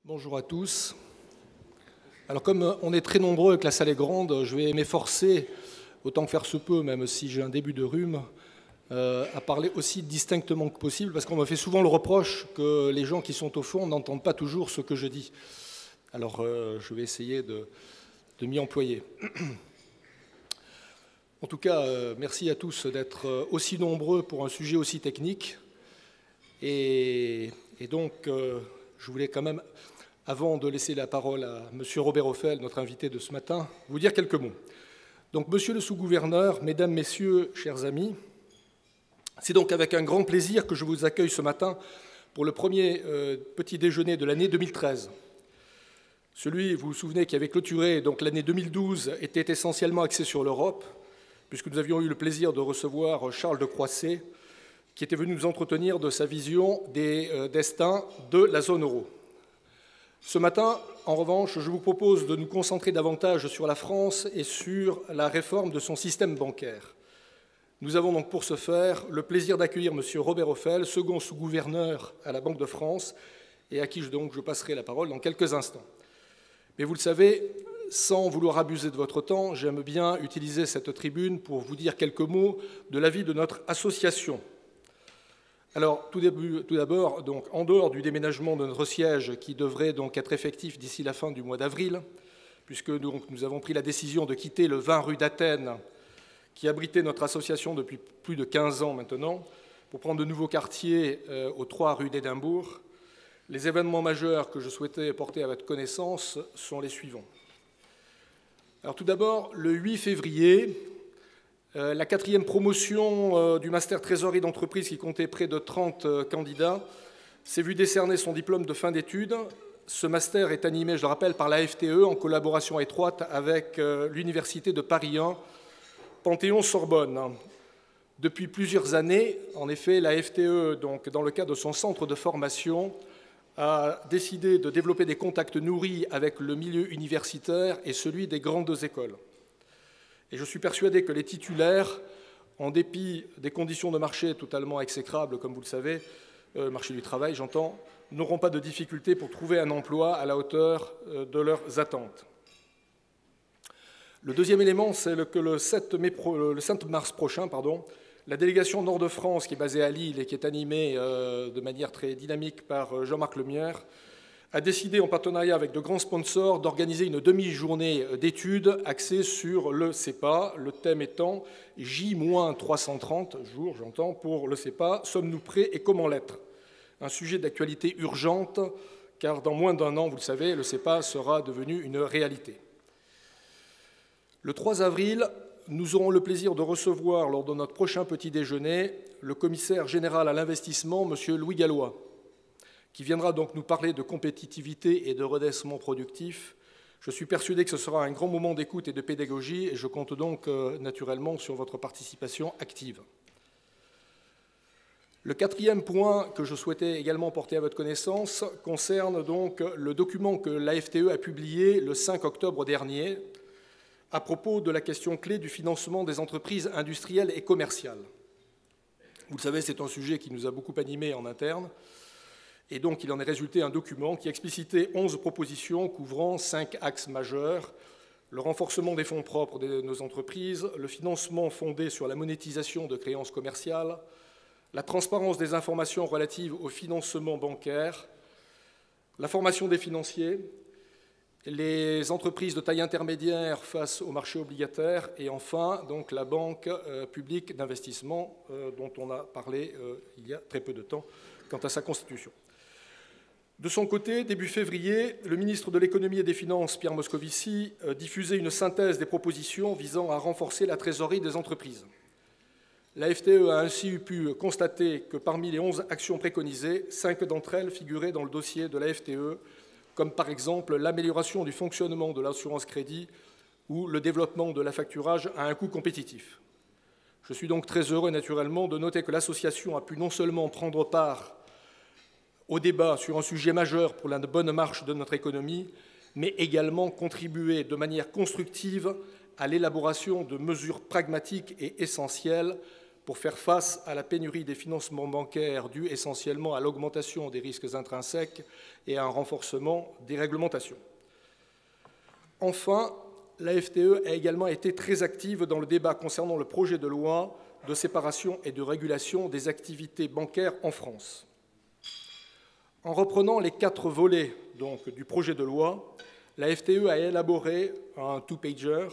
Bonjour à tous. Alors comme on est très nombreux et que la salle est grande, je vais m'efforcer, autant que faire se peut, même si j'ai un début de rhume, à parler aussi distinctement que possible, parce qu'on me fait souvent le reproche que les gens qui sont au fond n'entendent pas toujours ce que je dis. Alors je vais essayer de m'y employer. En tout cas, merci à tous d'être aussi nombreux pour un sujet aussi technique. Et donc, je voulais quand même, avant de laisser la parole à M. Robert Ophel, notre invité de ce matin, vous dire quelques mots. Donc, Monsieur le sous-gouverneur, Mesdames, Messieurs, chers amis, c'est donc avec un grand plaisir que je vous accueille ce matin pour le premier petit déjeuner de l'année 2013. Celui, vous vous souvenez, qui avait clôturé donc l'année 2012 était essentiellement axé sur l'Europe, puisque nous avions eu le plaisir de recevoir Charles de Croisset, qui était venu nous entretenir de sa vision des destins de la zone euro. Ce matin, en revanche, je vous propose de nous concentrer davantage sur la France et sur la réforme de son système bancaire. Nous avons donc pour ce faire le plaisir d'accueillir M. Robert Ophel, second sous-gouverneur à la Banque de France, et à qui je passerai la parole dans quelques instants. Mais vous le savez, sans vouloir abuser de votre temps, j'aime bien utiliser cette tribune pour vous dire quelques mots de la vie de notre association. Alors, tout d'abord, donc, en dehors du déménagement de notre siège, qui devrait donc être effectif d'ici la fin du mois d'avril, puisque nous avons pris la décision de quitter le 20 rue d'Athènes, qui abritait notre association depuis plus de 15 ans maintenant, pour prendre de nouveaux quartiers aux 3 rue d'Édimbourg, les événements majeurs que je souhaitais porter à votre connaissance sont les suivants. Alors, tout d'abord, le 8 février, la 4e promotion du master trésorerie d'entreprise, qui comptait près de 30 candidats, s'est vu décerner son diplôme de fin d'études. Ce master est animé, je le rappelle, par la FTE en collaboration étroite avec l'Université de Paris 1, Panthéon-Sorbonne. Depuis plusieurs années, en effet, la FTE, donc, dans le cadre de son centre de formation, a décidé de développer des contacts nourris avec le milieu universitaire et celui des grandes écoles. Et je suis persuadé que les titulaires, en dépit des conditions de marché totalement exécrables, comme vous le savez, marché du travail, j'entends, n'auront pas de difficultés pour trouver un emploi à la hauteur de leurs attentes. Le deuxième élément, c'est que le 7 mars prochain, la délégation Nord-de-France, qui est basée à Lille et qui est animée de manière très dynamique par Jean-Marc Lemierre, a décidé, en partenariat avec de grands sponsors, d'organiser une demi-journée d'études axée sur le CEPA, le thème étant J-330 jours, j'entends, pour le CEPA, sommes-nous prêts et comment l'être? Un sujet d'actualité urgente, car dans moins d'un an, vous le savez, le CEPA sera devenu une réalité. Le 3 avril, nous aurons le plaisir de recevoir, lors de notre prochain petit déjeuner, le commissaire général à l'investissement, M. Louis Gallois, qui viendra donc nous parler de compétitivité et de redressement productif. Je suis persuadé que ce sera un grand moment d'écoute et de pédagogie, et je compte donc naturellement sur votre participation active. Le 4e point que je souhaitais également porter à votre connaissance concerne donc le document que la FTE a publié le 5 octobre dernier à propos de la question clé du financement des entreprises industrielles et commerciales. Vous le savez, c'est un sujet qui nous a beaucoup animés en interne. Et donc, il en est résulté un document qui explicitait 11 propositions couvrant 5 axes majeurs: le renforcement des fonds propres de nos entreprises, le financement fondé sur la monétisation de créances commerciales, la transparence des informations relatives au financement bancaire, la formation des financiers, les entreprises de taille intermédiaire face au marché obligataire et enfin donc, la banque publique d'investissement dont on a parlé il y a très peu de temps quant à sa constitution. De son côté, début février, le ministre de l'Économie et des Finances, Pierre Moscovici, diffusait une synthèse des propositions visant à renforcer la trésorerie des entreprises. La FTE a ainsi pu constater que parmi les 11 actions préconisées, 5 d'entre elles figuraient dans le dossier de la FTE, comme par exemple l'amélioration du fonctionnement de l'assurance-crédit ou le développement de l'affacturage à un coût compétitif. Je suis donc très heureux, naturellement, de noter que l'association a pu non seulement prendre part au débat sur un sujet majeur pour la bonne marche de notre économie, mais également contribuer de manière constructive à l'élaboration de mesures pragmatiques et essentielles pour faire face à la pénurie des financements bancaires due essentiellement à l'augmentation des risques intrinsèques et à un renforcement des réglementations. Enfin, la FTE a également été très active dans le débat concernant le projet de loi de séparation et de régulation des activités bancaires en France. En reprenant les 4 volets du projet de loi, la FTE a élaboré un two-pager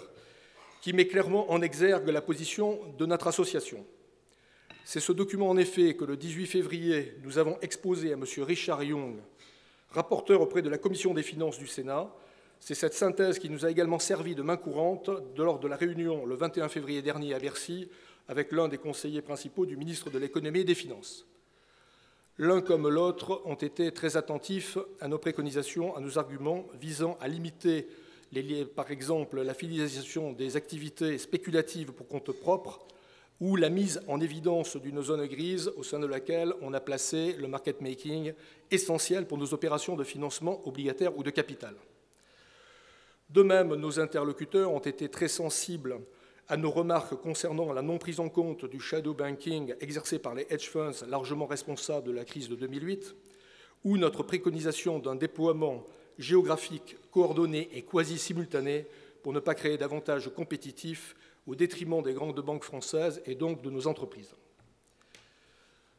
qui met clairement en exergue la position de notre association. C'est ce document, en effet, que le 18 février, nous avons exposé à M. Richard Yung, rapporteur auprès de la Commission des finances du Sénat. C'est cette synthèse qui nous a également servi de main courante lors de la réunion le 21 février dernier à Bercy avec l'un des conseillers principaux du ministre de l'Économie et des Finances. L'un comme l'autre ont été très attentifs à nos préconisations, à nos arguments visant à limiter, par exemple, la filialisation des activités spéculatives pour compte propre ou la mise en évidence d'une zone grise au sein de laquelle on a placé le market making essentiel pour nos opérations de financement obligataire ou de capital. De même, nos interlocuteurs ont été très sensibles à nos remarques concernant la non-prise en compte du shadow banking exercé par les hedge funds largement responsables de la crise de 2008, ou notre préconisation d'un déploiement géographique coordonné et quasi-simultané pour ne pas créer d'avantages compétitifs au détriment des grandes banques françaises et donc de nos entreprises.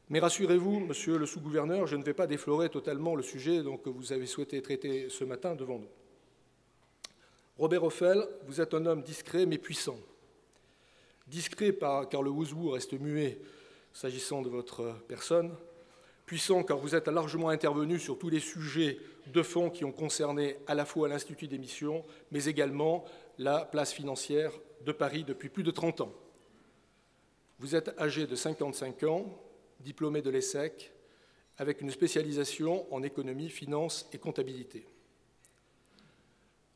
Mais rassurez-vous, monsieur le sous-gouverneur, je ne vais pas déflorer totalement le sujet que vous avez souhaité traiter ce matin devant nous. Robert Ophèle, vous êtes un homme discret mais puissant. Discret car le Ouzou reste muet s'agissant de votre personne. Puissant car vous êtes largement intervenu sur tous les sujets de fond qui ont concerné à la fois l'Institut d'émission, mais également la place financière de Paris depuis plus de 30 ans. Vous êtes âgé de 55 ans, diplômé de l'ESSEC, avec une spécialisation en économie, finance et comptabilité.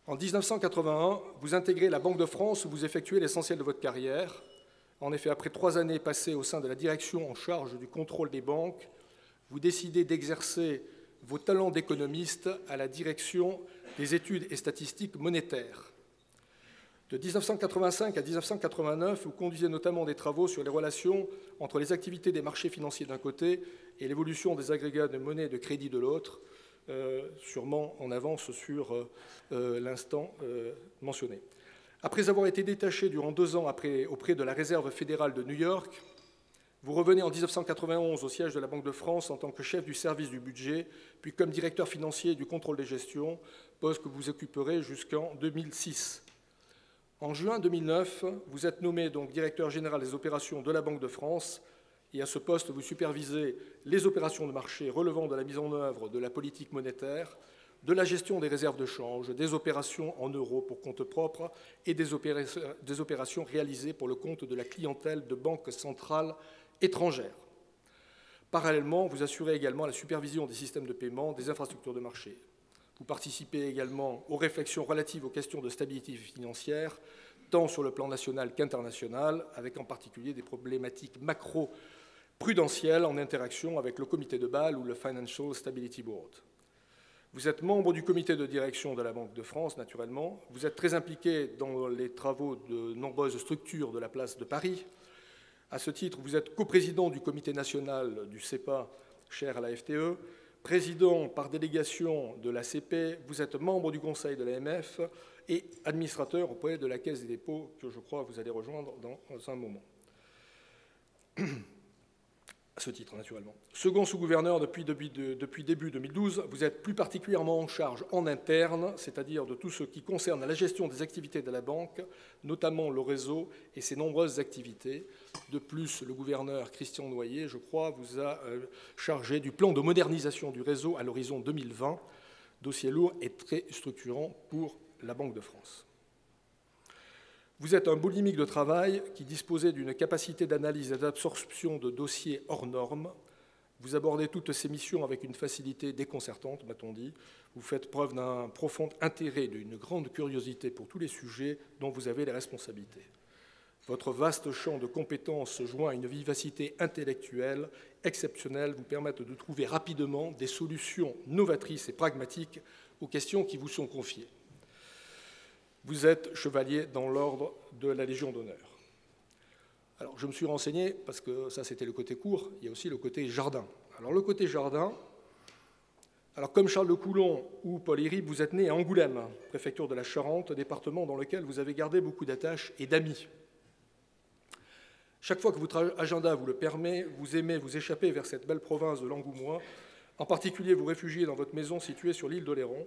En 1981, vous intégrez la Banque de France où vous effectuez l'essentiel de votre carrière. En effet, après 3 années passées au sein de la direction en charge du contrôle des banques, vous décidez d'exercer vos talents d'économiste à la direction des études et statistiques monétaires. De 1985 à 1989, vous conduisez notamment des travaux sur les relations entre les activités des marchés financiers d'un côté et l'évolution des agrégats de monnaie et de crédit de l'autre, sûrement en avance sur l'instant mentionné. Après avoir été détaché durant 2 ans auprès de la Réserve fédérale de New York, vous revenez en 1991 au siège de la Banque de France en tant que chef du service du budget, puis comme directeur financier du contrôle des gestions, poste que vous occuperez jusqu'en 2006. En juin 2009, vous êtes nommé donc directeur général des opérations de la Banque de France, et à ce poste, vous supervisez les opérations de marché relevant de la mise en œuvre de la politique monétaire, de la gestion des réserves de change, des opérations en euros pour compte propre et des opérations réalisées pour le compte de la clientèle de banques centrales étrangères. Parallèlement, vous assurez également la supervision des systèmes de paiement, des infrastructures de marché. Vous participez également aux réflexions relatives aux questions de stabilité financière, tant sur le plan national qu'international, avec en particulier des problématiques macro-prudentielles en interaction avec le comité de Bâle ou le Financial Stability Board. Vous êtes membre du comité de direction de la Banque de France, naturellement. Vous êtes très impliqué dans les travaux de nombreuses structures de la place de Paris. À ce titre, vous êtes coprésident du comité national du CEPA, cher à la FTE, président par délégation de la CP, vous êtes membre du conseil de l'AMF et administrateur auprès de la Caisse des dépôts, que je crois vous allez rejoindre dans un moment. À ce titre, naturellement. Second sous-gouverneur depuis début 2012, vous êtes plus particulièrement en charge en interne, c'est-à-dire de tout ce qui concerne la gestion des activités de la banque, notamment le réseau et ses nombreuses activités. De plus, le gouverneur Christian Noyer, je crois, vous a chargé du plan de modernisation du réseau à l'horizon 2020, dossier lourd et très structurant pour la Banque de France. Vous êtes un boulimique de travail qui disposait d'une capacité d'analyse et d'absorption de dossiers hors normes. Vous abordez toutes ces missions avec une facilité déconcertante, m'a-t-on dit. Vous faites preuve d'un profond intérêt, d'une grande curiosité pour tous les sujets dont vous avez les responsabilités. Votre vaste champ de compétences joint à une vivacité intellectuelle exceptionnelle vous permettent de trouver rapidement des solutions novatrices et pragmatiques aux questions qui vous sont confiées. Vous êtes chevalier dans l'ordre de la Légion d'honneur. Alors, je me suis renseigné, parce que ça, c'était le côté court, il y a aussi le côté jardin. Alors, le côté jardin, alors comme Charles de Coulon ou Paul Éribe, vous êtes né à Angoulême, préfecture de la Charente, département dans lequel vous avez gardé beaucoup d'attaches et d'amis. Chaque fois que votre agenda vous le permet, vous aimez vous échapper vers cette belle province de l'Angoumois, en particulier vous réfugier dans votre maison située sur l'île d'Oléron.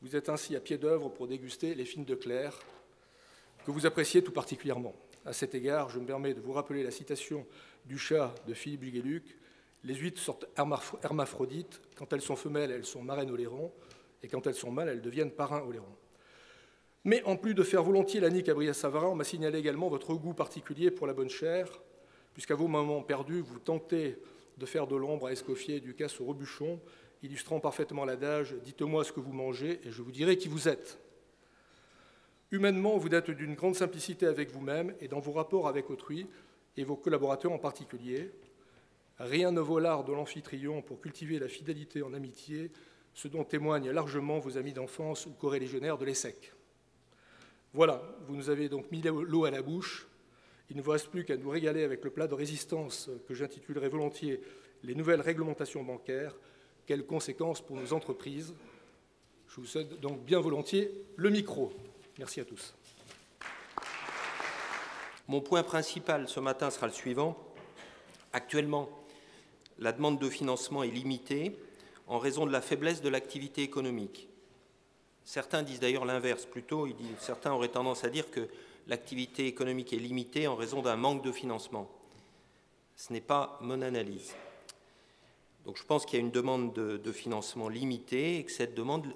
Vous êtes ainsi à pied d'œuvre pour déguster les fines de Clerc, que vous appréciez tout particulièrement. À cet égard, je me permets de vous rappeler la citation du chat de Philippe du Guéluc. Les huîtres sortent hermaphrodites. Quand elles sont femelles, elles sont marraines Oléron, et quand elles sont mâles, elles deviennent parrains Oléron. Mais en plus de faire volontiers la nique à Brillat-Savarin, on m'a signalé également votre goût particulier pour la bonne chair, puisqu'à vos moments perdus, vous tentez de faire de l'ombre à Escoffier, Ducasse au Robuchon, illustrant parfaitement l'adage « Dites-moi ce que vous mangez, et je vous dirai qui vous êtes ». Humainement, vous êtes d'une grande simplicité avec vous-même et dans vos rapports avec autrui, et vos collaborateurs en particulier. Rien ne vaut l'art de l'amphitryon pour cultiver la fidélité en amitié, ce dont témoignent largement vos amis d'enfance ou corélégionnaires de l'ESSEC. Voilà, vous nous avez donc mis l'eau à la bouche. Il ne vous reste plus qu'à nous régaler avec le plat de résistance que j'intitulerai volontiers « Les nouvelles réglementations bancaires, quelles conséquences pour nos entreprises ?» Je vous cède donc bien volontiers le micro. Merci à tous. Mon point principal ce matin sera le suivant. Actuellement, la demande de financement est limitée en raison de la faiblesse de l'activité économique. Certains disent d'ailleurs l'inverse plutôt. Certains auraient tendance à dire que l'activité économique est limitée en raison d'un manque de financement. Ce n'est pas mon analyse. Donc je pense qu'il y a une demande de financement limitée et que cette demande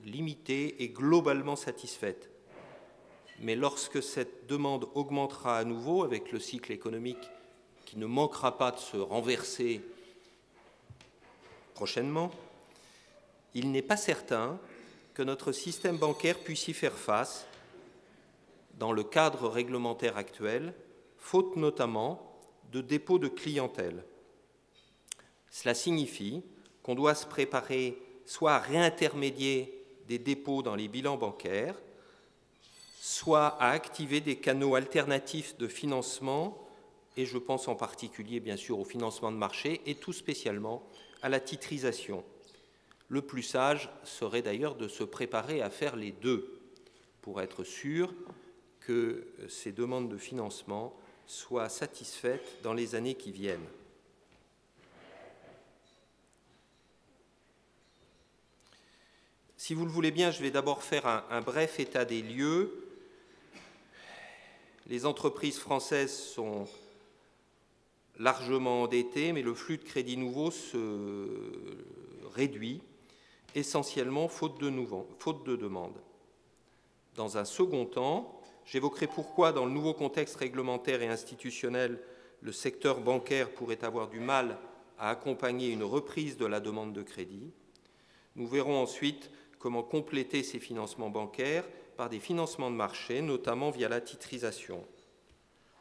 limitée est globalement satisfaite. Mais lorsque cette demande augmentera à nouveau avec le cycle économique qui ne manquera pas de se renverser prochainement, il n'est pas certain que notre système bancaire puisse y faire face dans le cadre réglementaire actuel, faute notamment de dépôt de clientèle. Cela signifie qu'on doit se préparer soit à réintermédier des dépôts dans les bilans bancaires, soit à activer des canaux alternatifs de financement, et je pense en particulier, bien sûr, au financement de marché, et tout spécialement à la titrisation. Le plus sage serait d'ailleurs de se préparer à faire les deux, pour être sûr que ces demandes de financement soient satisfaites dans les années qui viennent. Si vous le voulez bien, je vais d'abord faire un bref état des lieux. Les entreprises françaises sont largement endettées, mais le flux de crédits nouveaux se réduit, essentiellement faute de demande. Dans un second temps, j'évoquerai pourquoi, dans le nouveau contexte réglementaire et institutionnel, le secteur bancaire pourrait avoir du mal à accompagner une reprise de la demande de crédit. Nous verrons ensuite comment compléter ces financements bancaires par des financements de marché, notamment via la titrisation.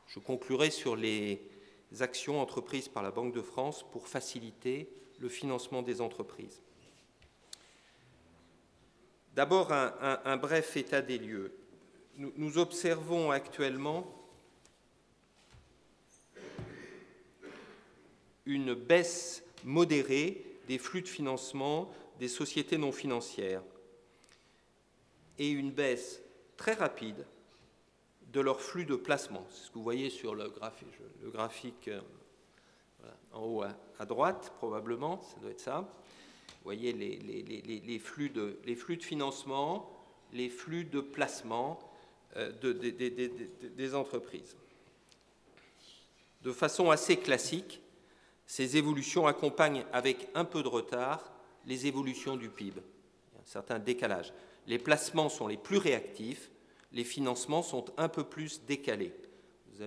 Je conclurai sur les actions entreprises par la Banque de France pour faciliter le financement des entreprises. D'abord, un bref état des lieux. Nous observons actuellement une baisse modérée des flux de financement des sociétés non financières et une baisse très rapide de leur flux de placement. C'est ce que vous voyez sur le graphique voilà, en haut à droite, probablement, ça doit être ça. Vous voyez les flux de financement, les flux de placement des entreprises. De façon assez classique, ces évolutions accompagnent avec un peu de retard les évolutions du PIB. Il y a un certain décalage. Les placements sont les plus réactifs, les financements sont un peu plus décalés. Vous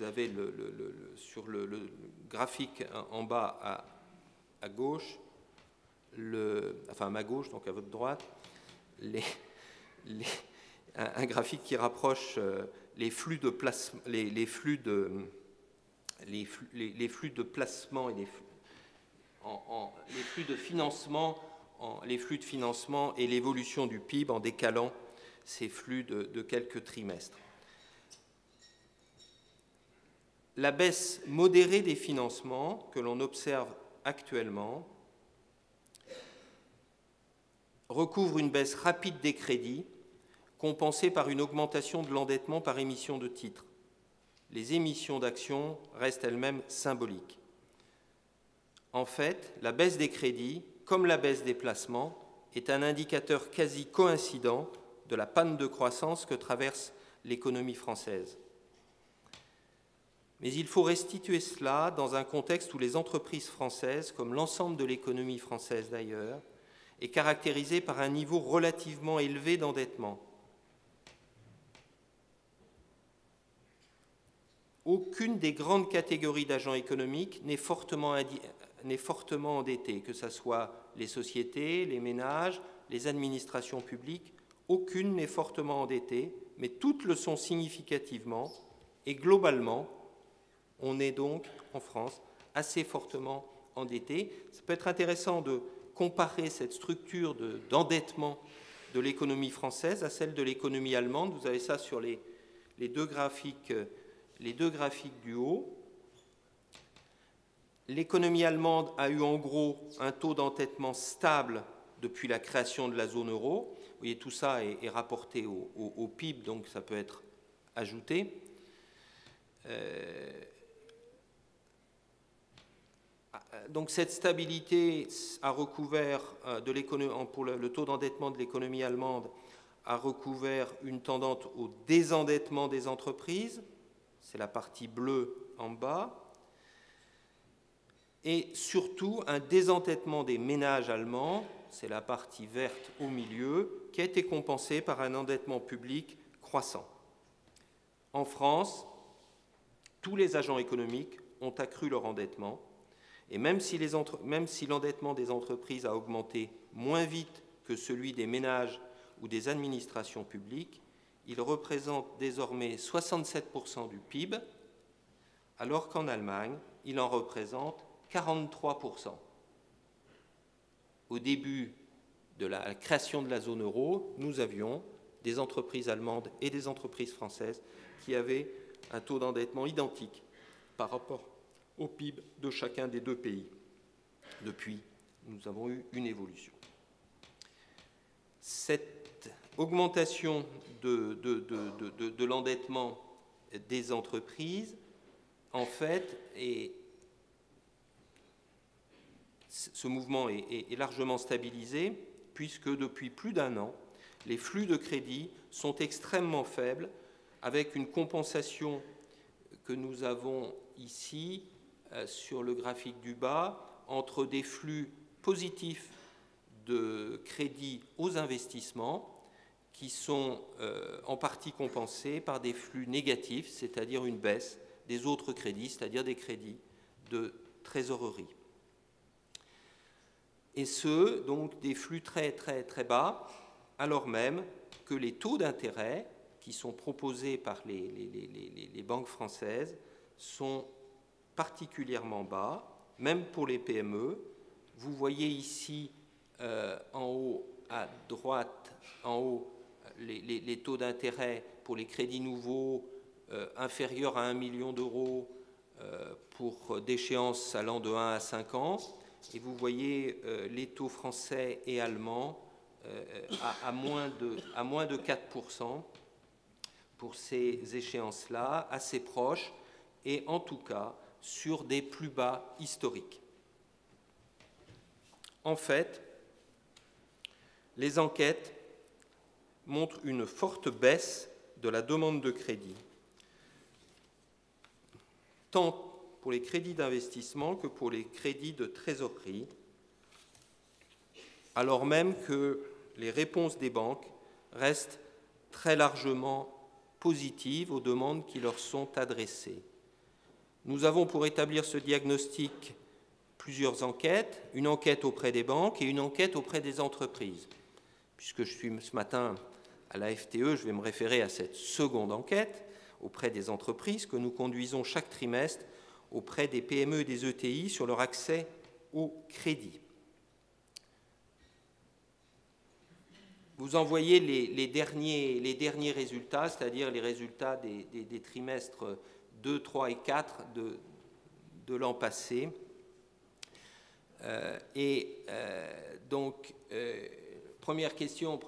avez sur le graphique en bas à gauche, enfin à ma gauche, donc à votre droite, un graphique qui rapproche les flux de placement, les flux de placement et les flux de financement et l'évolution du PIB en décalant ces flux de quelques trimestres. La baisse modérée des financements que l'on observe actuellement recouvre une baisse rapide des crédits, compensée par une augmentation de l'endettement par émission de titres. Les émissions d'actions restent elles-mêmes symboliques. En fait, la baisse des crédits, comme la baisse des placements, est un indicateur quasi coïncident de la panne de croissance que traverse l'économie française. Mais il faut restituer cela dans un contexte où les entreprises françaises, comme l'ensemble de l'économie française d'ailleurs, est caractérisée par un niveau relativement élevé d'endettement. Aucune des grandes catégories d'agents économiques n'est fortement endettée, que ce soit les sociétés, les ménages, les administrations publiques. Aucune n'est fortement endettée, mais toutes le sont significativement et globalement. On est donc, en France, assez fortement endetté. Ça peut être intéressant de comparer cette structure d'endettement de l'économie française à celle de l'économie allemande. Vous avez ça sur les deux graphiques du haut. L'économie allemande a eu en gros un taux d'endettement stable depuis la création de la zone euro. Vous voyez, tout ça est rapporté au PIB, donc ça peut être ajouté. Donc cette stabilité a recouvert, pour le taux d'endettement de l'économie allemande, a recouvert une tendance au désendettement des entreprises, c'est la partie bleue en bas, et surtout un désendettement des ménages allemands, c'est la partie verte au milieu, qui a été compensé par un endettement public croissant. En France, tous les agents économiques ont accru leur endettement, et même si l'endettement des entreprises a augmenté moins vite que celui des ménages ou des administrations publiques, il représente désormais 67% du PIB, alors qu'en Allemagne, il en représente 43%. Au début de la création de la zone euro, nous avions des entreprises allemandes et des entreprises françaises qui avaient un taux d'endettement identique par rapport au PIB de chacun des deux pays. Depuis, nous avons eu une évolution. Cette augmentation de l'endettement des entreprises, en fait, ce mouvement est largement stabilisé, puisque depuis plus d'un an, les flux de crédit sont extrêmement faibles, avec une compensation que nous avons ici sur le graphique du bas, entre des flux positifs de crédit aux investissements qui sont en partie compensés par des flux négatifs, c'est-à-dire une baisse des autres crédits, c'est-à-dire des crédits de trésorerie. Et donc des flux très très très bas, alors même que les taux d'intérêt qui sont proposés par les banques françaises sont particulièrement bas, même pour les PME. Vous voyez ici en haut, à droite, en haut, les taux d'intérêt pour les crédits nouveaux inférieurs à 1 million d'euros pour d'échéances allant de 1 à 5 ans. Et vous voyez les taux français et allemands à moins de 4% pour ces échéances-là, assez proches, et en tout cas sur des plus bas historiques. En fait, les enquêtes montrent une forte baisse de la demande de crédit, tant pour les crédits d'investissement que pour les crédits de trésorerie, alors même que les réponses des banques restent très largement positives aux demandes qui leur sont adressées. Nous avons pour établir ce diagnostic plusieurs enquêtes, une enquête auprès des banques et une enquête auprès des entreprises. Puisque je suis ce matin à la FTE, je vais me référer à cette seconde enquête auprès des entreprises que nous conduisons chaque trimestre auprès des PME et des ETI sur leur accès au crédit. vous en voyez les derniers résultats, c'est-à-dire les résultats des trimestres 2, 3 et 4 de l'an passé. Donc, première question,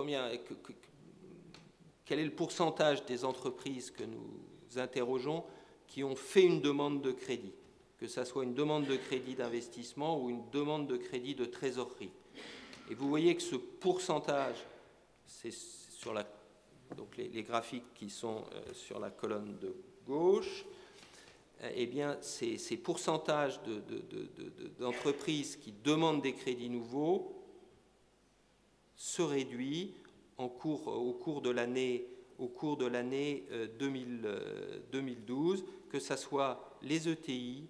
quel est le pourcentage des entreprises que nous interrogeons qui ont fait une demande de crédit, que ce soit une demande de crédit d'investissement ou une demande de crédit de trésorerie. Et vous voyez que ce pourcentage, c'est sur donc les graphiques qui sont sur la colonne de gauche, eh bien, ces pourcentages d'entreprises qui demandent des crédits nouveaux se réduit au cours de l'année 2012, que ce soit les ETI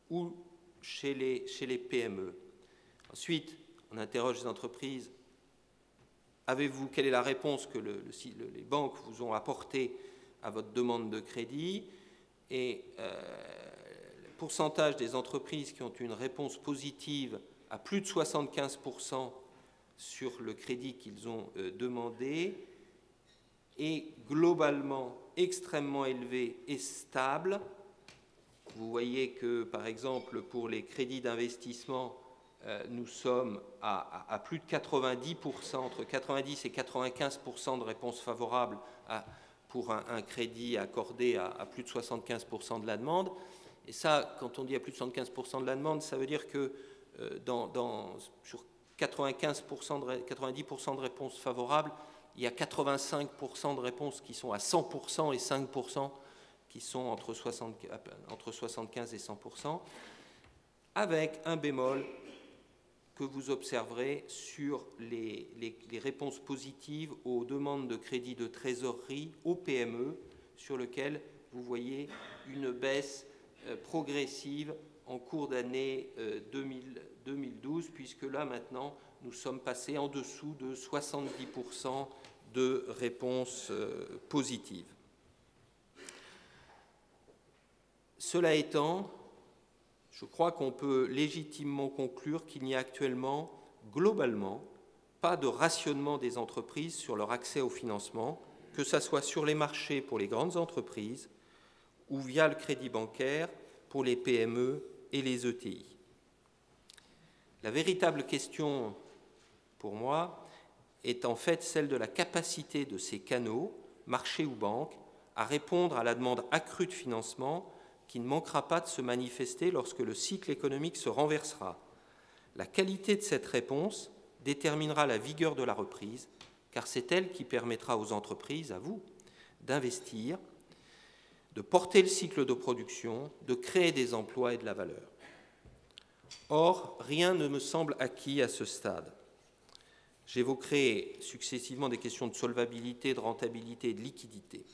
ou chez les PME. Ensuite, on interroge les entreprises. Quelle est la réponse que les banques vous ont apportée à votre demande de crédit? Et le pourcentage des entreprises qui ont une réponse positive à plus de 75% sur le crédit qu'ils ont demandé est globalement extrêmement élevé et stable. Vous voyez que, par exemple, pour les crédits d'investissement, nous sommes à plus de 90%, entre 90 et 95% de réponses favorables pour un crédit accordé à plus de 75% de la demande. Et ça, quand on dit à plus de 75% de la demande, ça veut dire que sur 90% de réponses favorables, il y a 85% de réponses qui sont à 100% et 5% qui sont entre 75 et 100%, avec un bémol que vous observerez sur les réponses positives aux demandes de crédit de trésorerie aux PME, sur lequel vous voyez une baisse progressive en cours d'année 2012, puisque là maintenant nous sommes passés en dessous de 70% de réponses positives. Cela étant, je crois qu'on peut légitimement conclure qu'il n'y a actuellement, globalement, pas de rationnement des entreprises sur leur accès au financement, que ce soit sur les marchés pour les grandes entreprises ou via le crédit bancaire pour les PME et les ETI. La véritable question, pour moi, est en fait celle de la capacité de ces canaux, marchés ou banques, à répondre à la demande accrue de financement qui ne manquera pas de se manifester lorsque le cycle économique se renversera. La qualité de cette réponse déterminera la vigueur de la reprise, car c'est elle qui permettra aux entreprises, à vous, d'investir, de porter le cycle de production, de créer des emplois et de la valeur. Or, rien ne me semble acquis à ce stade. J'évoquerai successivement des questions de solvabilité, de rentabilité et de liquidité.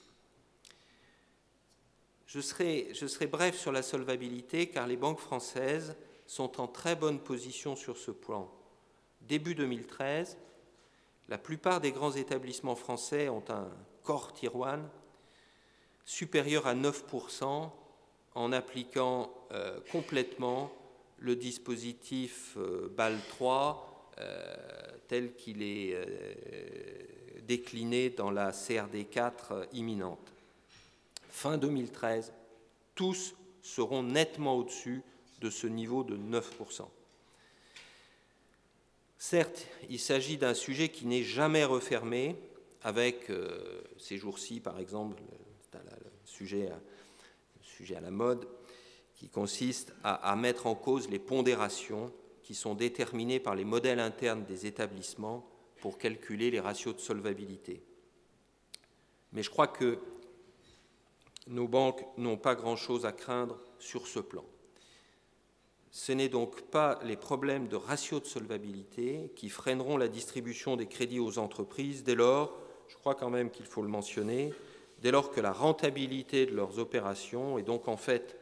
Je serai bref sur la solvabilité, car les banques françaises sont en très bonne position sur ce plan. Début 2013, la plupart des grands établissements français ont un core Tier 1 supérieur à 9% en appliquant complètement le dispositif BAL 3 tel qu'il est décliné dans la CRD 4 imminente. Fin 2013, tous seront nettement au-dessus de ce niveau de 9%. Certes, il s'agit d'un sujet qui n'est jamais refermé, avec ces jours-ci, par exemple, le sujet à la mode, qui consiste à mettre en cause les pondérations qui sont déterminées par les modèles internes des établissements pour calculer les ratios de solvabilité. Mais je crois que nos banques n'ont pas grand-chose à craindre sur ce plan. Ce n'est donc pas les problèmes de ratio de solvabilité qui freineront la distribution des crédits aux entreprises dès lors, je crois quand même qu'il faut le mentionner, dès lors que la rentabilité de leurs opérations, et donc en fait,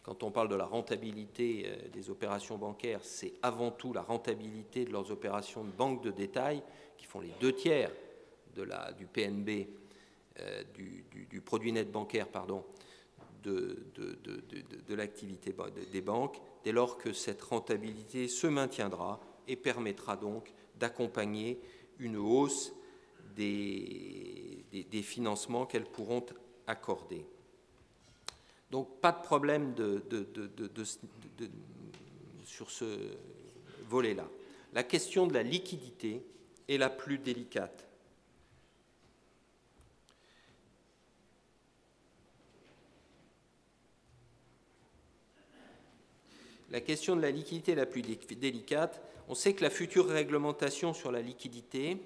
quand on parle de la rentabilité des opérations bancaires, c'est avant tout la rentabilité de leurs opérations de banque de détail, qui font les 2/3 du PNB, du produit net bancaire, de l'activité des banques, dès lors que cette rentabilité se maintiendra et permettra donc d'accompagner une hausse des financements qu'elles pourront accorder. Donc pas de problème sur ce volet-là. La question de la liquidité est la plus délicate. La question de la liquidité est la plus délicate. On sait que la future réglementation sur la liquidité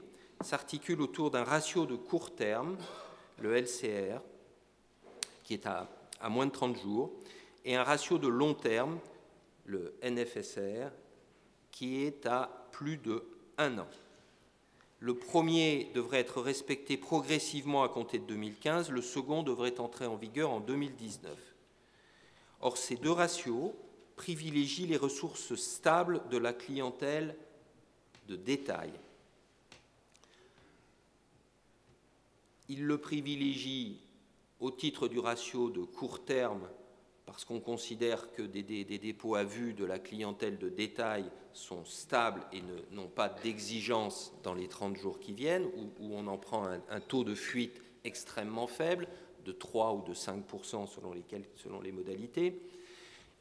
s'articule autour d'un ratio de court terme, le LCR, qui est à moins de 30 jours, et un ratio de long terme, le NFSR, qui est à plus de 1 an. Le premier devrait être respecté progressivement à compter de 2015, le second devrait entrer en vigueur en 2019. Or, ces deux ratios privilégient les ressources stables de la clientèle de détail. Ils le privilégient au titre du ratio de court terme, parce qu'on considère que des dépôts à vue de la clientèle de détail sont stables et n'ont pas d'exigence dans les 30 jours qui viennent, où on en prend un taux de fuite extrêmement faible, de 3 ou de 5% selon les modalités.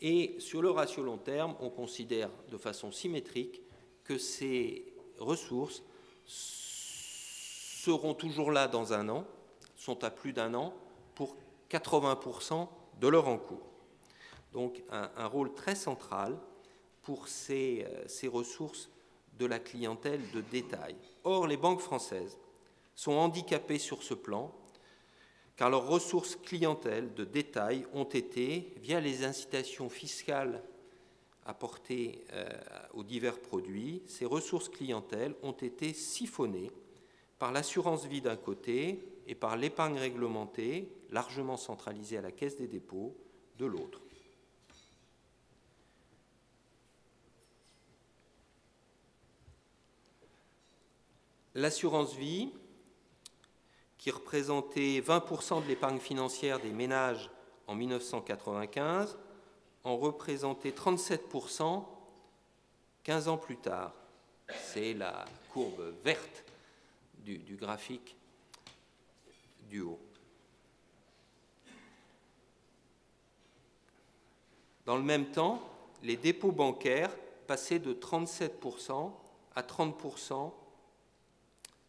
Et sur le ratio long terme, on considère de façon symétrique que ces ressources seront toujours là dans 1 an, sont à plus d'1 an, pour 80% de leur encours. Donc un rôle très central pour ces ressources de la clientèle de détail. Or, les banques françaises sont handicapées sur ce plan, car leurs ressources clientèle de détail ont été, via les incitations fiscales apportées aux divers produits, ces ressources clientèle ont été siphonnées par l'assurance vie d'un côté et par l'épargne réglementée, largement centralisée à la Caisse des dépôts, de l'autre. L'assurance vie, qui représentait 20% de l'épargne financière des ménages en 1995, en représentait 37% 15 ans plus tard. C'est la courbe verte du graphique du haut. Dans le même temps, les dépôts bancaires passaient de 37% à 30%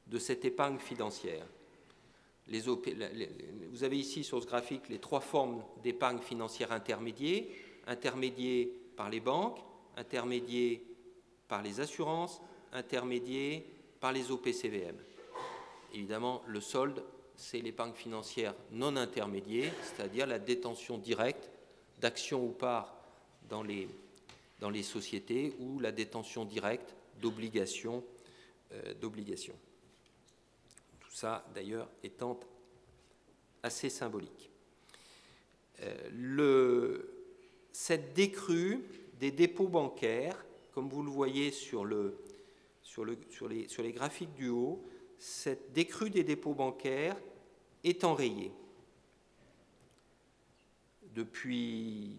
de cette épargne financière. Vous avez ici sur ce graphique les 3 formes d'épargne financière intermédiaire par les banques, intermédiaire par les assurances, intermédiaire par les OPCVM. Évidemment, le solde, c'est l'épargne financière non intermédiaire, c'est-à-dire la détention directe d'actions ou parts dans les sociétés ou la détention directe d'obligations. Tout ça, d'ailleurs, étant assez symbolique. Cette décrue des dépôts bancaires, comme vous le voyez sur les graphiques du haut, cette décrue des dépôts bancaires est enrayée depuis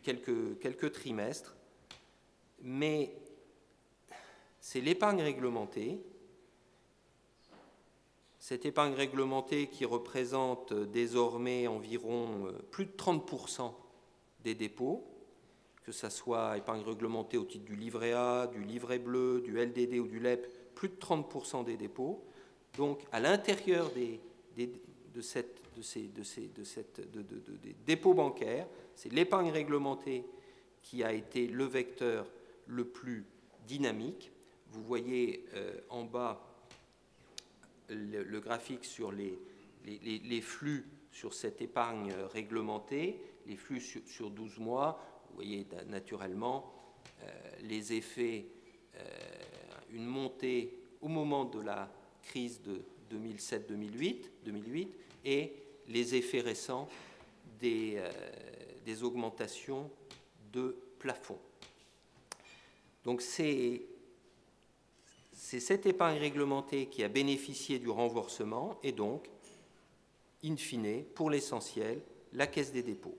quelques trimestres, mais c'est l'épargne réglementée. Cette épargne réglementée qui représente désormais environ plus de 30% des dépôts, que ce soit épargne réglementée au titre du livret A, du livret bleu, du LDD ou du LEP, plus de 30% des dépôts. Donc à l'intérieur des dépôts bancaires, c'est l'épargne réglementée qui a été le vecteur le plus dynamique. Vous voyez en bas le graphique sur les flux sur cette épargne réglementée, les flux sur 12 mois. Vous voyez naturellement les effets, une montée au moment de la crise de 2007-2008 et les effets récents des augmentations de plafond. Donc c'est cette épargne réglementée qui a bénéficié du renversement et donc, in fine, pour l'essentiel, la Caisse des dépôts.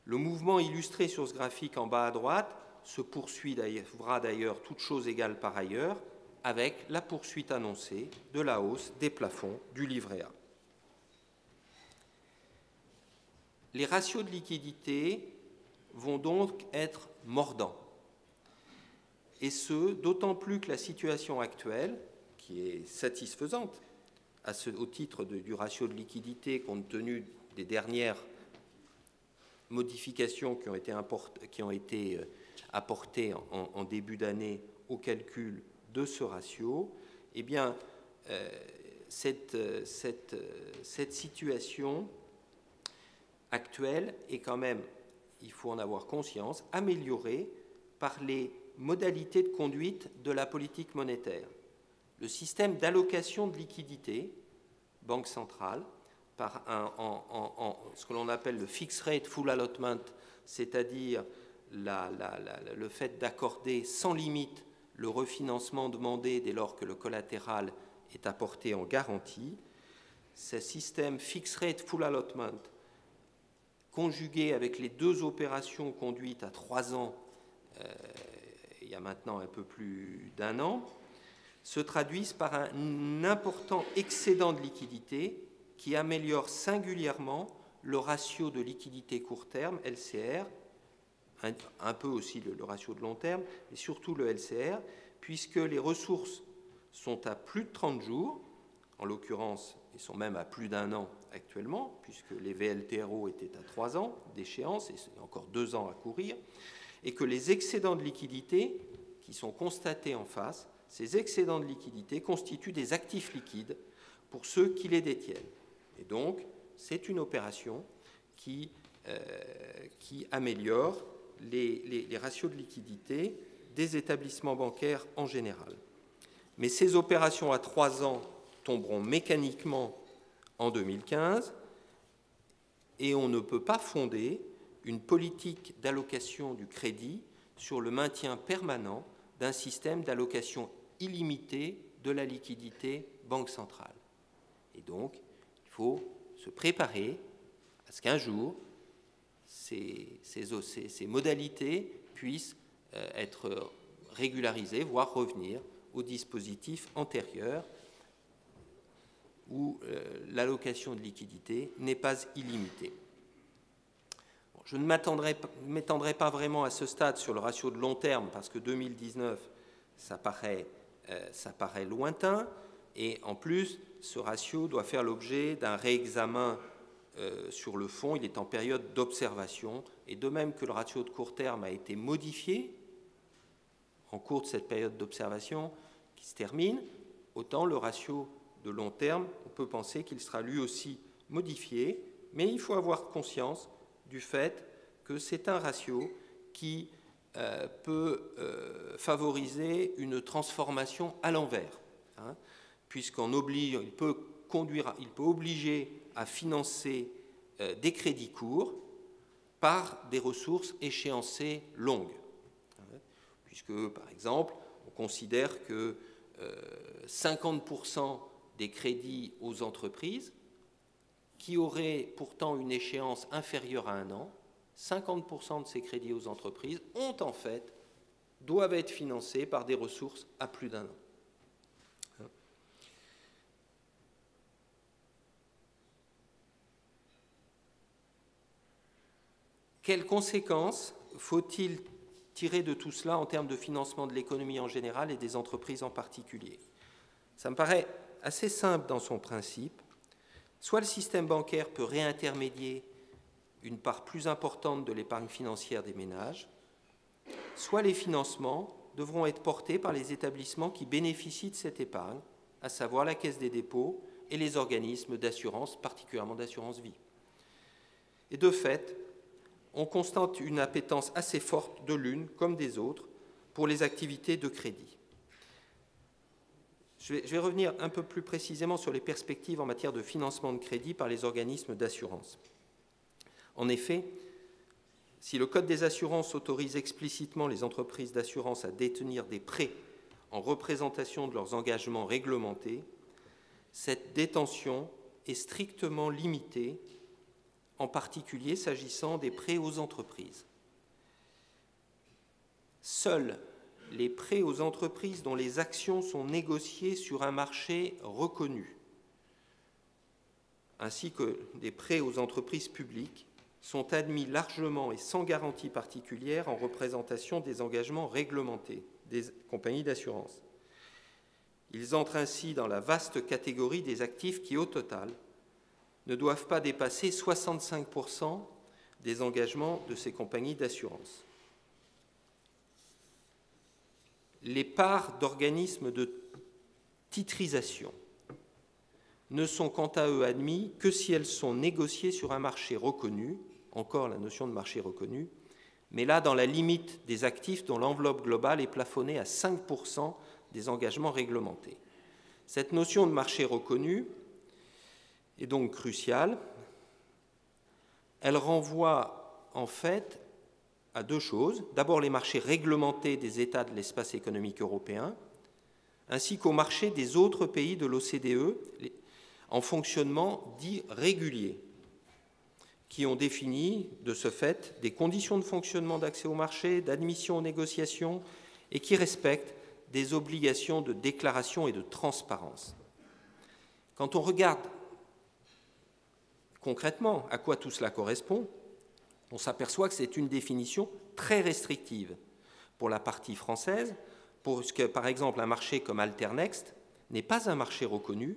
Le mouvement illustré sur ce graphique en bas à droite se poursuivra d'ailleurs, toutes choses égales par ailleurs, avec la poursuite annoncée de la hausse des plafonds du livret A. Les ratios de liquidité vont donc être mordants, et ce, d'autant plus que la situation actuelle, qui est satisfaisante au titre du ratio de liquidité compte tenu des dernières modifications qui ont été apportées en début d'année au calcul de ce ratio, eh bien, cette situation actuelle est quand même, il faut en avoir conscience, améliorée par les modalités de conduite de la politique monétaire. Le système d'allocation de liquidités, banque centrale, par ce que l'on appelle le fixed rate full allotment, c'est-à-dire le fait d'accorder sans limite le refinancement demandé dès lors que le collatéral est apporté en garantie. Ce système fixed rate full allotment, conjugué avec les deux opérations conduites à 3 ans, il y a maintenant un peu plus d'1 an, se traduisent par un important excédent de liquidité qui améliore singulièrement le ratio de liquidité court terme, LCR, un peu aussi le ratio de long terme, et surtout le LCR, puisque les ressources sont à plus de 30 jours, en l'occurrence, ils sont même à plus d'1 an actuellement, puisque les VLTRO étaient à 3 ans d'échéance, et c'est encore 2 ans à courir, et que les excédents de liquidité qui sont constatés en face, ces excédents de liquidité constituent des actifs liquides pour ceux qui les détiennent. Et donc, c'est une opération qui améliore les ratios de liquidité des établissements bancaires en général. Mais ces opérations à 3 ans tomberont mécaniquement en 2015 et on ne peut pas fonder une politique d'allocation du crédit sur le maintien permanent d'un système d'allocation illimitée de la liquidité banque centrale. Et donc, il faut se préparer à ce qu'un jour, ces modalités puissent être régularisées, voire revenir au dispositif antérieur où l'allocation de liquidité n'est pas illimitée. Bon, je ne m'étendrai pas vraiment à ce stade sur le ratio de long terme parce que 2019, ça paraît lointain et en plus, ce ratio doit faire l'objet d'un réexamen sur le fond. Il est en période d'observation et de même que le ratio de court terme a été modifié en cours de cette période d'observation qui se termine, autant le ratio de long terme, on peut penser qu'il sera lui aussi modifié, mais il faut avoir conscience du fait que c'est un ratio qui peut favoriser une transformation à l'envers, hein, il peut obliger à financer des crédits courts par des ressources échéancées longues, hein, puisque, par exemple, on considère que 50% des crédits aux entreprises qui auraient pourtant une échéance inférieure à 1 an, 50% de ces crédits aux entreprises doivent être financés par des ressources à plus d'1 an. Quelles conséquences faut-il tirer de tout cela en termes de financement de l'économie en général et des entreprises en particulier? Ça me paraît assez simple dans son principe. Soit le système bancaire peut réintermédier une part plus importante de l'épargne financière des ménages, soit les financements devront être portés par les établissements qui bénéficient de cette épargne, à savoir la Caisse des dépôts et les organismes d'assurance, particulièrement d'assurance vie. Et de fait, on constate une appétence assez forte de l'une comme des autres pour les activités de crédit. Je vais revenir un peu plus précisément sur les perspectives en matière de financement de crédit par les organismes d'assurance. En effet, si le Code des assurances autorise explicitement les entreprises d'assurance à détenir des prêts en représentation de leurs engagements réglementés, cette détention est strictement limitée, en particulier s'agissant des prêts aux entreprises. Seuls les prêts aux entreprises dont les actions sont négociées sur un marché reconnu, ainsi que des prêts aux entreprises publiques, sont admis largement et sans garantie particulière en représentation des engagements réglementés des compagnies d'assurance. Ils entrent ainsi dans la vaste catégorie des actifs qui, au total, ne doivent pas dépasser 65% des engagements de ces compagnies d'assurance. Les parts d'organismes de titrisation ne sont quant à eux admis que si elles sont négociées sur un marché reconnu, encore la notion de marché reconnu, mais là dans la limite des actifs dont l'enveloppe globale est plafonnée à 5% des engagements réglementés. Cette notion de marché reconnu est donc cruciale. Elle renvoie en fait à deux choses. D'abord, les marchés réglementés des États de l'espace économique européen, ainsi qu'aux marchés des autres pays de l'OCDE en fonctionnement dit régulier, qui ont défini de ce fait des conditions de fonctionnement d'accès au marché, d'admission aux négociations et qui respectent des obligations de déclaration et de transparence. Quand on regarde concrètement à quoi tout cela correspond, on s'aperçoit que c'est une définition très restrictive pour la partie française, puisque par exemple un marché comme Alternext n'est pas un marché reconnu,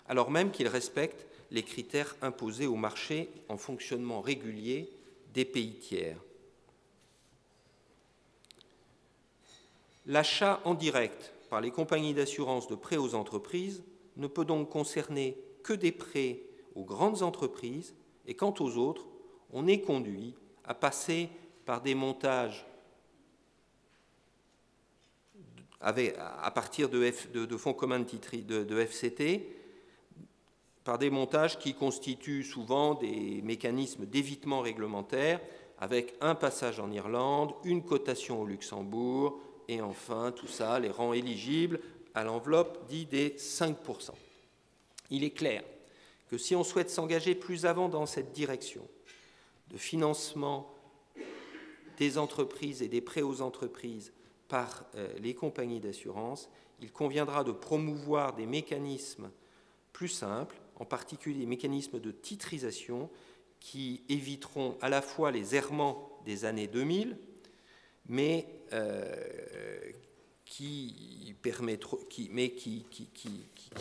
alors même qu'il respecte les critères imposés au marché en fonctionnement régulier des pays tiers. L'achat en direct par les compagnies d'assurance de prêts aux entreprises ne peut donc concerner que des prêts aux grandes entreprises et quant aux autres, on est conduit à passer par des montages à partir de fonds communs de FCT, par des montages qui constituent souvent des mécanismes d'évitement réglementaire avec un passage en Irlande, une cotation au Luxembourg et enfin tout ça les rend éligibles à l'enveloppe dite des 5%. Il est clair que si on souhaite s'engager plus avant dans cette direction de financement des entreprises et des prêts aux entreprises par les compagnies d'assurance, il conviendra de promouvoir des mécanismes plus simples, en particulier des mécanismes de titrisation qui éviteront à la fois les errements des années 2000, mais qui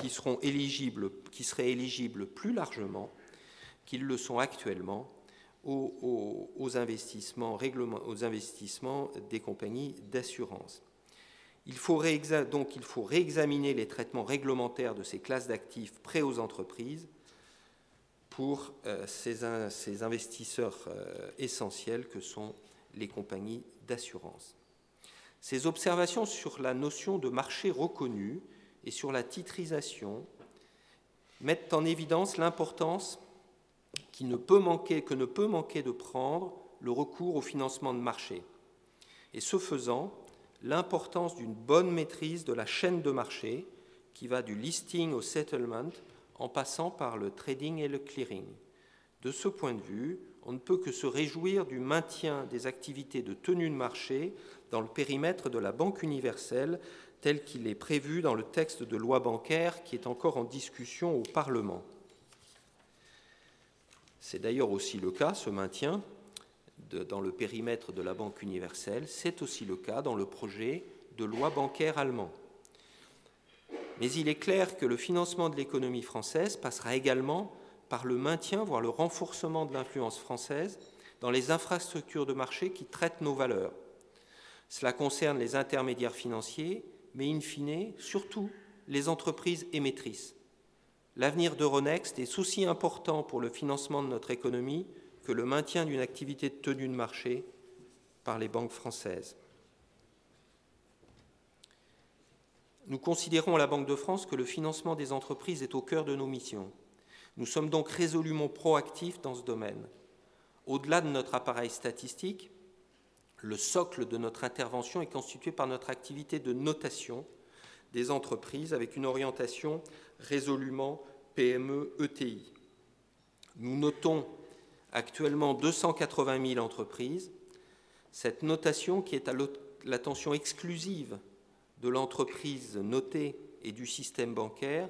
seraient éligibles plus largement qu'ils le sont actuellement aux investissements des compagnies d'assurance. Il faut réexaminer les traitements réglementaires de ces classes d'actifs prêts aux entreprises pour ces investisseurs essentiels que sont les compagnies d'assurance. Ces observations sur la notion de marché reconnu et sur la titrisation mettent en évidence l'importance que ne peut manquer de prendre le recours au financement de marché. Et ce faisant, l'importance d'une bonne maîtrise de la chaîne de marché qui va du listing au settlement en passant par le trading et le clearing. De ce point de vue, on ne peut que se réjouir du maintien des activités de tenue de marché dans le périmètre de la Banque universelle tel qu'il est prévu dans le texte de loi bancaire qui est encore en discussion au Parlement. C'est d'ailleurs aussi le cas, ce maintien dans le périmètre de la Banque universelle, c'est aussi le cas dans le projet de loi bancaire allemand. Mais il est clair que le financement de l'économie française passera également par le maintien, voire le renforcement de l'influence française dans les infrastructures de marché qui traitent nos valeurs. Cela concerne les intermédiaires financiers, mais in fine, surtout les entreprises émettrices. L'avenir d'Euronext est aussi important pour le financement de notre économie que le maintien d'une activité de tenue de marché par les banques françaises. Nous considérons à la Banque de France que le financement des entreprises est au cœur de nos missions. Nous sommes donc résolument proactifs dans ce domaine. Au-delà de notre appareil statistique, le socle de notre intervention est constitué par notre activité de notation des entreprises avec une orientation résolument PME-ETI. Nous notons actuellement 280 000 entreprises. Cette notation qui est l'attention exclusive de l'entreprise notée et du système bancaire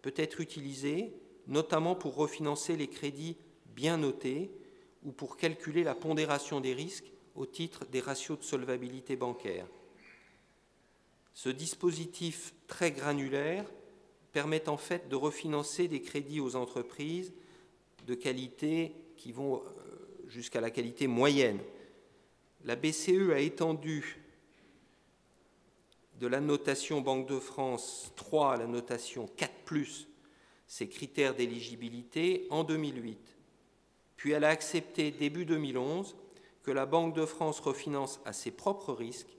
peut être utilisée notamment pour refinancer les crédits bien notés ou pour calculer la pondération des risques au titre des ratios de solvabilité bancaire. Ce dispositif très granulaire permet en fait de refinancer des crédits aux entreprises de qualité qui vont jusqu'à la qualité moyenne. La BCE a étendu de la notation Banque de France 3 à la notation 4+, ses critères d'éligibilité en 2008. Puis elle a accepté début 2011 que la Banque de France refinance à ses propres risques,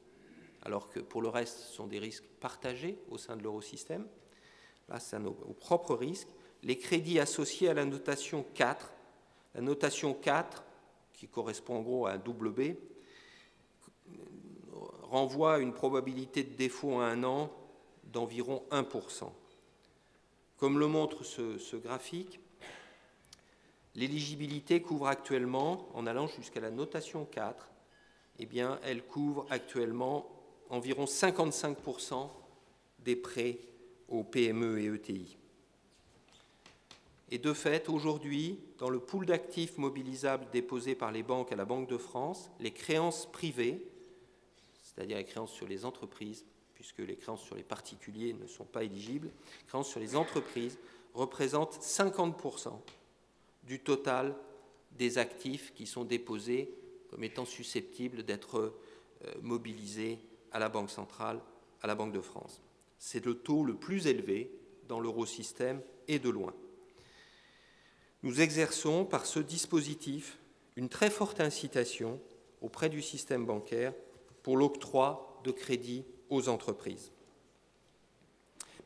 alors que pour le reste, ce sont des risques partagés au sein de l'eurosystème. Là, c'est aux propres risques. Les crédits associés à la notation 4, la notation 4, qui correspond en gros à un double B, renvoie à une probabilité de défaut à 1 an d'environ 1%. Comme le montre ce graphique, l'éligibilité couvre actuellement, en allant jusqu'à la notation 4, eh bien, elle couvre actuellement environ 55% des prêts aux PME et ETI. Et de fait, aujourd'hui, dans le pool d'actifs mobilisables déposés par les banques à la Banque de France, les créances privées, c'est-à-dire les créances sur les entreprises, puisque les créances sur les particuliers ne sont pas éligibles, les créances sur les entreprises représentent 50% du total des actifs qui sont déposés comme étant susceptibles d'être mobilisés à la Banque centrale, à la Banque de France. C'est le taux le plus élevé dans l'eurosystème et de loin. Nous exerçons par ce dispositif une très forte incitation auprès du système bancaire pour l'octroi de crédits aux entreprises.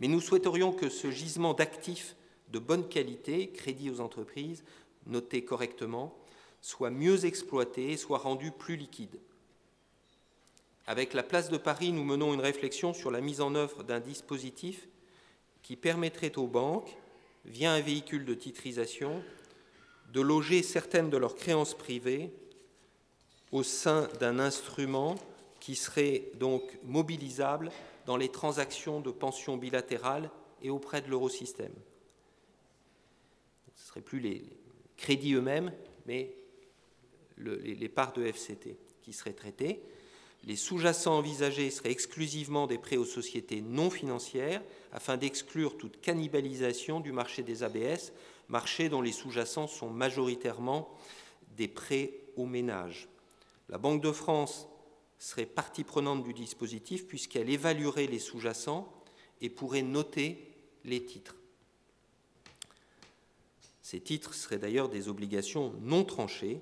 Mais nous souhaiterions que ce gisement d'actifs de bonne qualité, crédits aux entreprises, notés correctement, soit mieux exploité et soit rendu plus liquide. Avec la Place de Paris, nous menons une réflexion sur la mise en œuvre d'un dispositif qui permettrait aux banques, via un véhicule de titrisation, de loger certaines de leurs créances privées au sein d'un instrument qui serait donc mobilisable dans les transactions de pensions bilatérales et auprès de l'eurosystème. Ce ne seraient plus les crédits eux-mêmes, mais les parts de FCT qui seraient traitées. Les sous-jacents envisagés seraient exclusivement des prêts aux sociétés non financières afin d'exclure toute cannibalisation du marché des ABS, marché dont les sous-jacents sont majoritairement des prêts aux ménages. La Banque de France serait partie prenante du dispositif puisqu'elle évaluerait les sous-jacents et pourrait noter les titres. Ces titres seraient d'ailleurs des obligations non tranchées,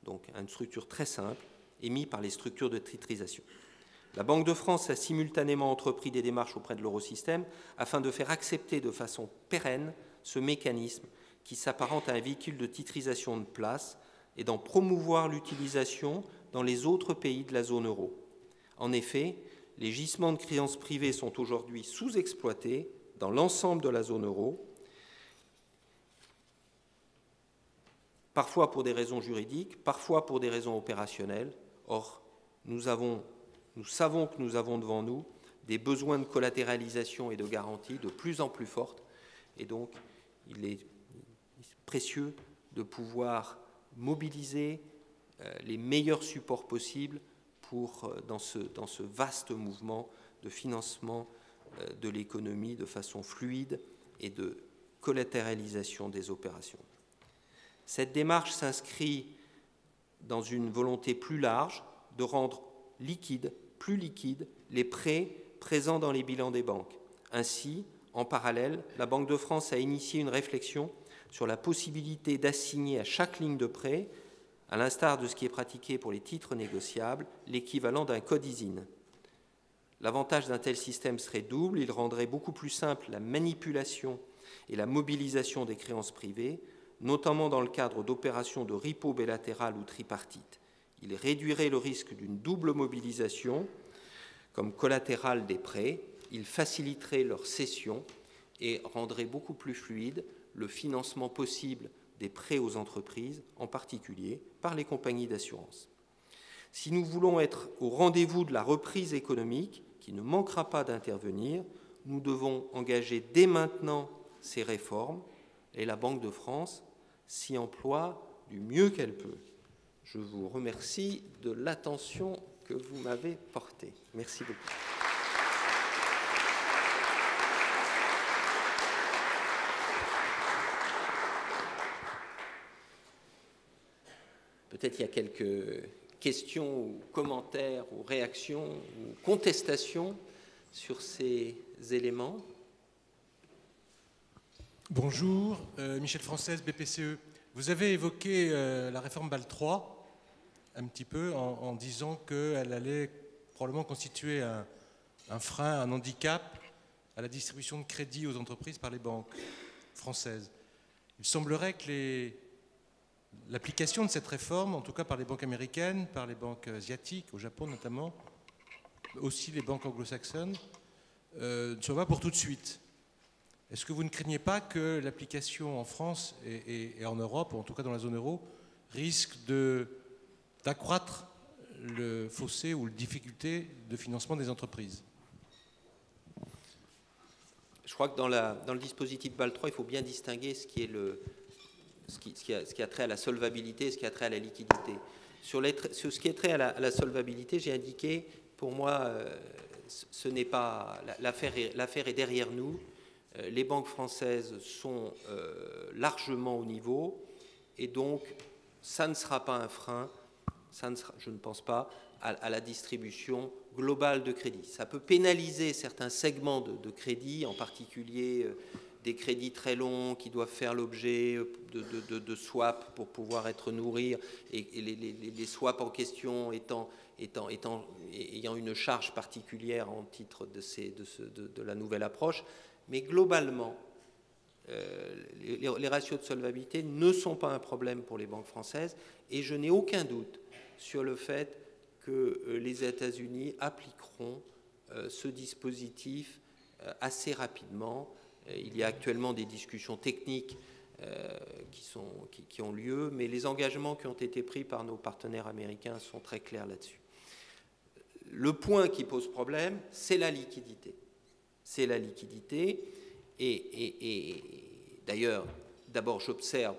donc une structure très simple, émise par les structures de titrisation. La Banque de France a simultanément entrepris des démarches auprès de l'eurosystème afin de faire accepter de façon pérenne ce mécanisme qui s'apparente à un véhicule de titrisation de place et d'en promouvoir l'utilisation dans les autres pays de la zone euro. En effet, les gisements de créances privées sont aujourd'hui sous-exploités dans l'ensemble de la zone euro, parfois pour des raisons juridiques, parfois pour des raisons opérationnelles. Or, nous savons que nous avons devant nous des besoins de collatéralisation et de garantie de plus en plus fortes, et donc il est précieux de pouvoir mobiliser les meilleurs supports possibles dans ce vaste mouvement de financement de l'économie de façon fluide et de collatéralisation des opérations. Cette démarche s'inscrit dans une volonté plus large de rendre plus liquides les prêts présents dans les bilans des banques. Ainsi, en parallèle, la Banque de France a initié une réflexion sur la possibilité d'assigner à chaque ligne de prêt, à l'instar de ce qui est pratiqué pour les titres négociables, l'équivalent d'un code ISIN. L'avantage d'un tel système serait double. Il rendrait beaucoup plus simple la manipulation et la mobilisation des créances privées, notamment dans le cadre d'opérations de repo bilatéral ou tripartite. Il réduirait le risque d'une double mobilisation comme collatéral des prêts, il faciliterait leur cession et rendrait beaucoup plus fluide le financement possible des prêts aux entreprises, en particulier par les compagnies d'assurance. Si nous voulons être au rendez-vous de la reprise économique, qui ne manquera pas d'intervenir, nous devons engager dès maintenant ces réformes et la Banque de France s'y emploie du mieux qu'elle peut. Je vous remercie de l'attention que vous m'avez portée. Merci beaucoup. Peut-être il y a quelques questions ou commentaires ou réactions ou contestations sur ces éléments. Bonjour, Michel Française, BPCE. Vous avez évoqué la réforme Bâle III un petit peu en disant qu'elle allait probablement constituer un frein, un handicap à la distribution de crédit aux entreprises par les banques françaises. Il semblerait que l'application de cette réforme, en tout cas par les banques américaines, par les banques asiatiques, au Japon notamment, aussi les banques anglo-saxonnes, ne soit pas pour tout de suite. Est-ce que vous ne craignez pas que l'application en France et en Europe, ou en tout cas dans la zone euro, risque d'accroître le fossé ou la difficulté de financement des entreprises? Je crois que dans le dispositif Bâle III, il faut bien distinguer ce qui a trait à la solvabilité et ce qui a trait à la liquidité. Sur ce qui est trait à la solvabilité, j'ai indiqué, pour moi, ce n'est pas l'affaire est derrière nous. Les banques françaises sont largement au niveau et donc ça ne sera pas un frein, je ne pense pas, à la distribution globale de crédit. Ça peut pénaliser certains segments de crédit, en particulier des crédits très longs qui doivent faire l'objet de swaps pour pouvoir être nourris, et les swaps en question ayant une charge particulière en titre de la nouvelle approche. Mais globalement, les ratios de solvabilité ne sont pas un problème pour les banques françaises et je n'ai aucun doute sur le fait que les États-Unis appliqueront ce dispositif assez rapidement. Il y a actuellement des discussions techniques qui ont lieu, mais les engagements qui ont été pris par nos partenaires américains sont très clairs là-dessus. Le point qui pose problème, c'est la liquidité. C'est la liquidité et d'ailleurs, d'abord j'observe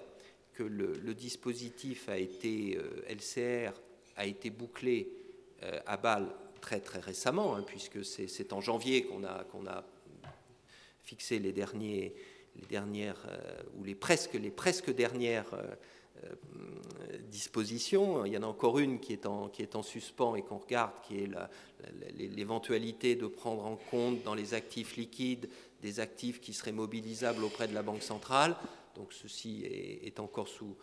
que le dispositif LCR a été bouclé à Bâle très très récemment, puisque c'est en janvier qu'on a fixé les dernières ou les presque dernières dispositions. Il y en a encore une qui est en suspens et qu'on regarde, qui est l'éventualité de prendre en compte dans les actifs liquides des actifs qui seraient mobilisables auprès de la Banque centrale. Donc ceci est encore sous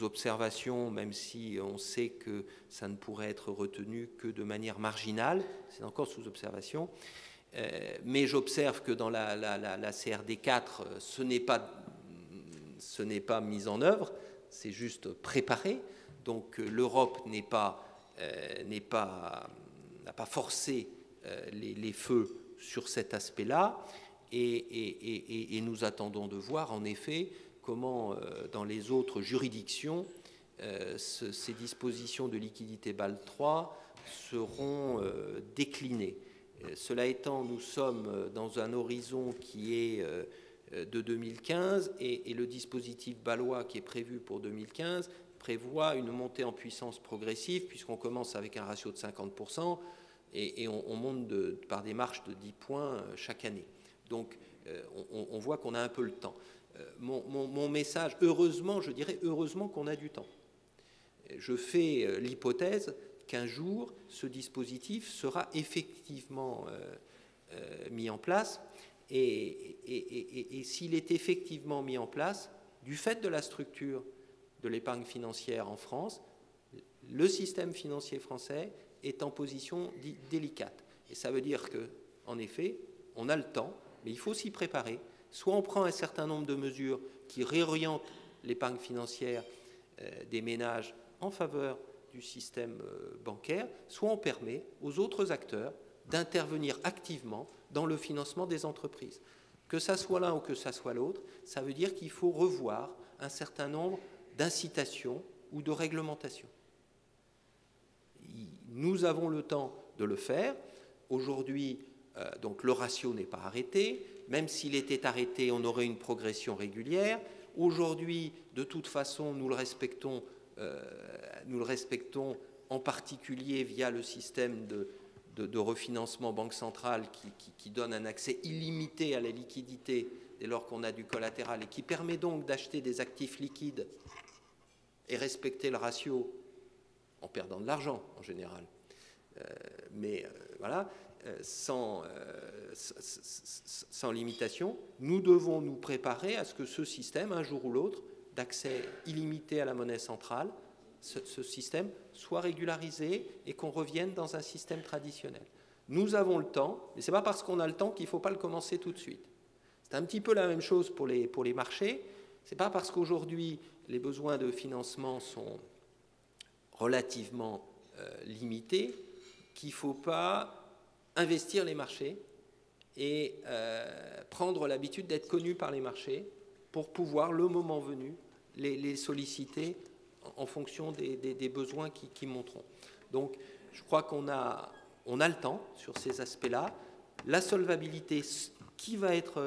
observation, même si on sait que ça ne pourrait être retenu que de manière marginale. C'est encore sous observation. Mais j'observe que dans la CRD 4, ce n'est pas mis en œuvre, c'est juste préparé. Donc l'Europe n'a pas forcé les feux sur cet aspect-là, et nous attendons de voir en effet comment dans les autres juridictions ces dispositions de liquidité Bâle III seront déclinées. Cela étant, nous sommes dans un horizon qui est de 2015 et le dispositif bâlois qui est prévu pour 2015 prévoit une montée en puissance progressive, puisqu'on commence avec un ratio de 50% et on monte par des marches de 10 points chaque année. Donc on voit qu'on a un peu le temps. Mon message, heureusement, je dirais heureusement qu'on a du temps. Je fais l'hypothèse qu'un jour, ce dispositif sera effectivement mis en place. Et s'il est effectivement mis en place, du fait de la structure de l'épargne financière en France, le système financier français est en position délicate. Et ça veut dire qu'en effet, on a le temps, mais il faut s'y préparer. Soit on prend un certain nombre de mesures qui réorientent l'épargne financière des ménages en faveur du système bancaire, soit on permet aux autres acteurs d'intervenir activement dans le financement des entreprises. Que ça soit l'un ou que ça soit l'autre, ça veut dire qu'il faut revoir un certain nombre d'incitations ou de réglementations. Nous avons le temps de le faire. Aujourd'hui, donc le ratio n'est pas arrêté. Même s'il était arrêté, on aurait une progression régulière. Aujourd'hui, de toute façon, nous le respectons en particulier via le système de refinancement banque centrale qui donne un accès illimité à la liquidité dès lors qu'on a du collatéral et qui permet donc d'acheter des actifs liquides et respecter le ratio en perdant de l'argent en général. Voilà, sans limitation, nous devons nous préparer à ce que ce système, un jour ou l'autre, d'accès illimité à la monnaie centrale, ce système soit régularisé et qu'on revienne dans un système traditionnel. Nous avons le temps, mais ce n'est pas parce qu'on a le temps qu'il ne faut pas le commencer tout de suite. C'est un petit peu la même chose pour les marchés. Ce n'est pas parce qu'aujourd'hui les besoins de financement sont relativement limités qu'il ne faut pas investir les marchés et prendre l'habitude d'être connu par les marchés pour pouvoir, le moment venu, les solliciter en fonction des besoins qui monteront. Donc, je crois qu'on a le temps sur ces aspects-là. La solvabilité qui va être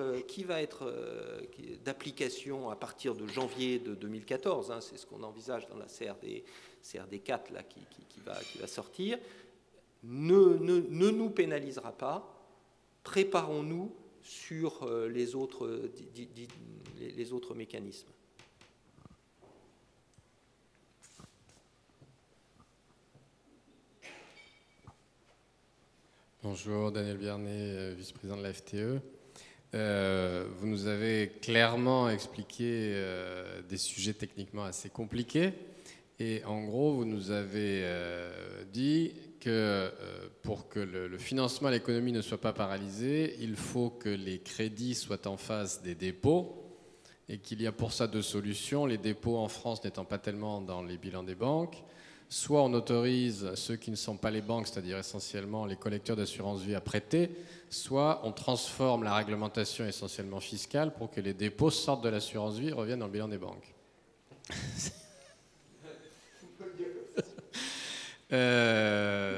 d'application à partir de janvier de 2014, hein, c'est ce qu'on envisage dans la CRD 4 là, qui va sortir, ne nous pénalisera pas. Préparons-nous sur les autres mécanismes. Bonjour, Daniel Biernet, vice-président de la FTE. Vous nous avez clairement expliqué des sujets techniquement assez compliqués. Et en gros, vous nous avez dit que pour que le financement à l'économie ne soit pas paralysé, il faut que les crédits soient en face des dépôts et qu'il y a pour ça deux solutions. Les dépôts en France n'étant pas tellement dans les bilans des banques, soit on autorise ceux qui ne sont pas les banques, c'est-à-dire essentiellement les collecteurs d'assurance vie à prêter, soit on transforme la réglementation essentiellement fiscale pour que les dépôts sortent de l'assurance vie et reviennent dans le bilan des banques.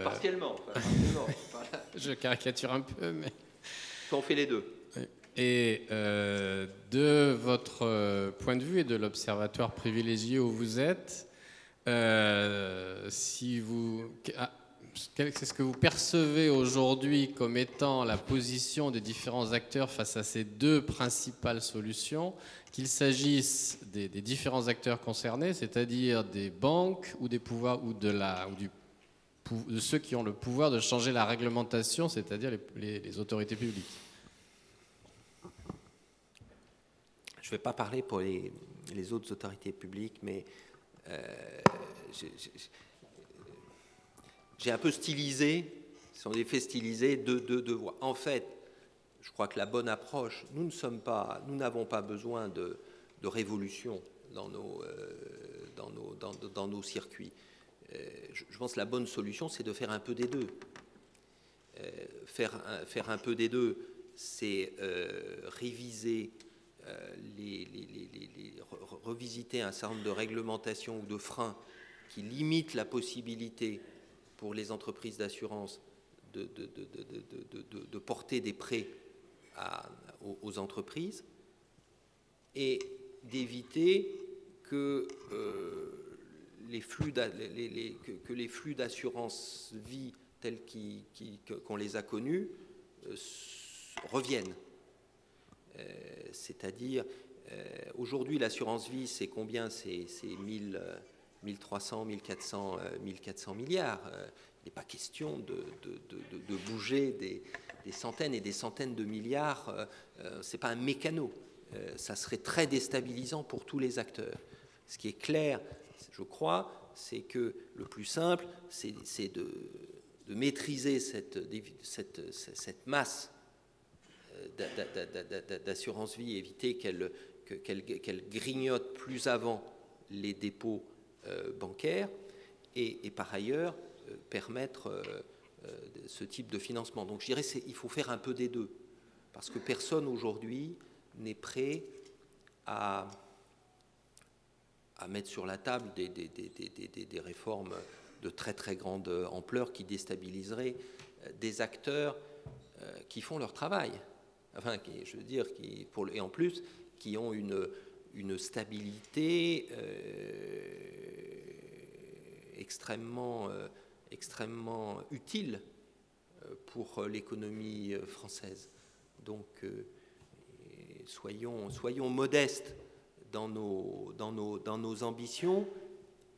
Partiellement. Je caricature un peu, mais... On fait les deux. Et de votre point de vue et de l'observatoire privilégié où vous êtes, qu'est-ce que vous percevez aujourd'hui comme étant la position des différents acteurs face à ces deux principales solutions, qu'il s'agisse des différents acteurs concernés, c'est-à-dire des banques ou des pouvoirs ou de ceux qui ont le pouvoir de changer la réglementation, c'est-à-dire les autorités publiques? Je ne vais pas parler pour les autres autorités publiques, mais j'ai un peu stylisé, ce sont des faits stylisés, deux voies. En fait, je crois que la bonne approche, nous n'avons pas besoin de révolution dans nos circuits. Je pense que la bonne solution, c'est de faire un peu des deux. Faire un peu des deux, c'est réviser revisiter un certain nombre de réglementations ou de freins qui limitent la possibilité pour les entreprises d'assurance de porter des prêts aux entreprises et d'éviter que les flux d'assurance vie tels qu'on les a connus reviennent. C'est-à-dire, aujourd'hui, l'assurance vie, c'est combien? C'est 1300, 1400 milliards. Il n'est pas question de bouger des centaines et des centaines de milliards. Ce n'est pas un mécano. Ça serait très déstabilisant pour tous les acteurs. Ce qui est clair, je crois, c'est que le plus simple, c'est de maîtriser cette masse d'assurance vie, éviter qu'elle grignote plus avant les dépôts bancaires et par ailleurs permettre ce type de financement. Donc je dirais qu'il faut faire un peu des deux, parce que personne aujourd'hui n'est prêt à mettre sur la table des réformes de très très grande ampleur qui déstabiliserait des acteurs qui font leur travail. Enfin, je veux dire, et en plus, qui ont une stabilité extrêmement utile pour l'économie française. Donc, soyons modestes dans nos ambitions,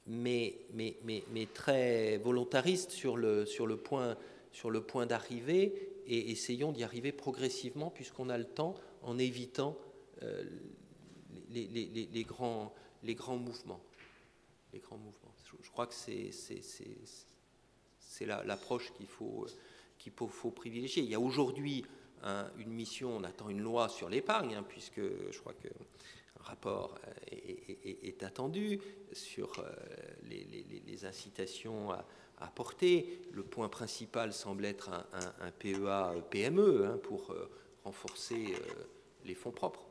mais très volontaristes sur le point d'arrivée, et essayons d'y arriver progressivement puisqu'on a le temps, en évitant les grands mouvements. Je crois que c'est l'approche qu'il faut privilégier. Il y a aujourd'hui une mission, on attend une loi sur l'épargne, puisque je crois qu'un rapport est attendu sur les incitations à apporter. Le point principal semble être un PEA-PME pour renforcer les fonds propres.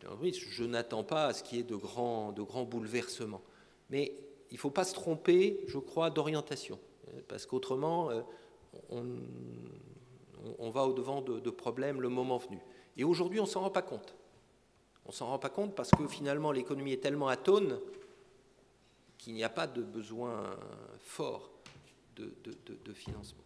Je n'attends pas à ce qu'il y ait de grands bouleversements. Mais il ne faut pas se tromper, je crois, d'orientation. Parce qu'autrement, on va au-devant de problèmes le moment venu. Et aujourd'hui, on ne s'en rend pas compte. On ne s'en rend pas compte parce que finalement, l'économie est tellement atone qu'il n'y a pas de besoin fort de financement.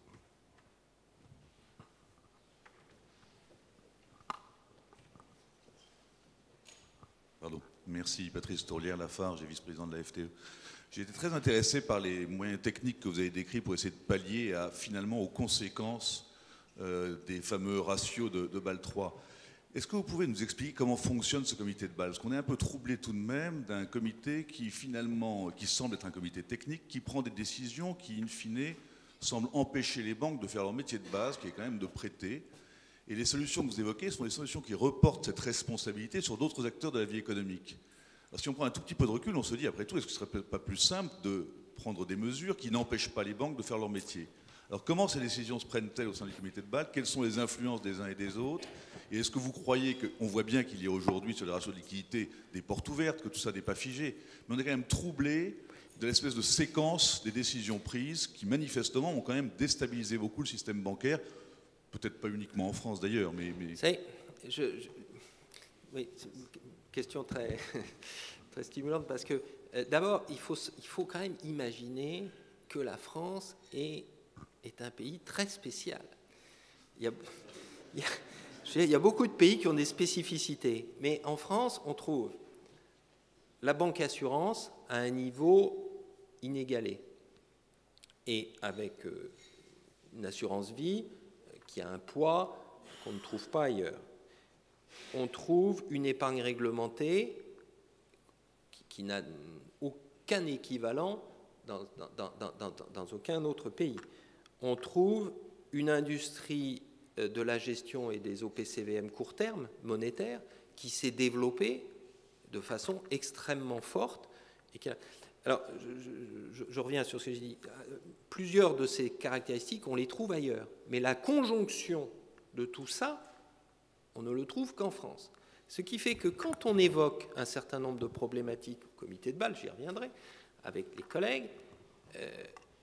Pardon. Merci, Patrice Tourlière-Lafarge, vice-président de la FTE. J'ai été très intéressé par les moyens techniques que vous avez décrits pour essayer de pallier finalement aux conséquences des fameux ratios de Bâle III. Est-ce que vous pouvez nous expliquer comment fonctionne ce comité de Bâle? Parce qu'on est un peu troublé tout de même d'un comité qui semble être un comité technique, qui prend des décisions qui, in fine, semblent empêcher les banques de faire leur métier de base, qui est quand même de prêter. Et les solutions que vous évoquez sont des solutions qui reportent cette responsabilité sur d'autres acteurs de la vie économique. Alors, si on prend un tout petit peu de recul, on se dit, après tout, est-ce que ce ne serait pas plus simple de prendre des mesures qui n'empêchent pas les banques de faire leur métier? Alors, comment ces décisions se prennent-elles au sein du comité de Bâle? Quelles sont les influences des uns et des autres? Et est-ce que vous croyez qu'on voit bien qu'il y a aujourd'hui sur les ratios de liquidité des portes ouvertes, que tout ça n'est pas figé, mais on est quand même troublé de l'espèce de séquence des décisions prises qui, manifestement, ont quand même déstabilisé beaucoup le système bancaire, peut-être pas uniquement en France d'ailleurs, mais... Oui, c'est une question très, très stimulante parce que, d'abord, il faut quand même imaginer que la France est un pays très spécial. Il y a beaucoup de pays qui ont des spécificités, mais en France, on trouve la banque assurance à un niveau inégalé, et avec une assurance vie qui a un poids qu'on ne trouve pas ailleurs. On trouve une épargne réglementée qui n'a aucun équivalent dans aucun autre pays. On trouve une industrie de la gestion et des OPCVM court terme, monétaire, qui s'est développée de façon extrêmement forte. Alors, je reviens sur ce que j'ai dit. Plusieurs de ces caractéristiques, on les trouve ailleurs. Mais la conjonction de tout ça, on ne le trouve qu'en France. Ce qui fait que quand on évoque un certain nombre de problématiques au comité de Bâle, j'y reviendrai, avec les collègues,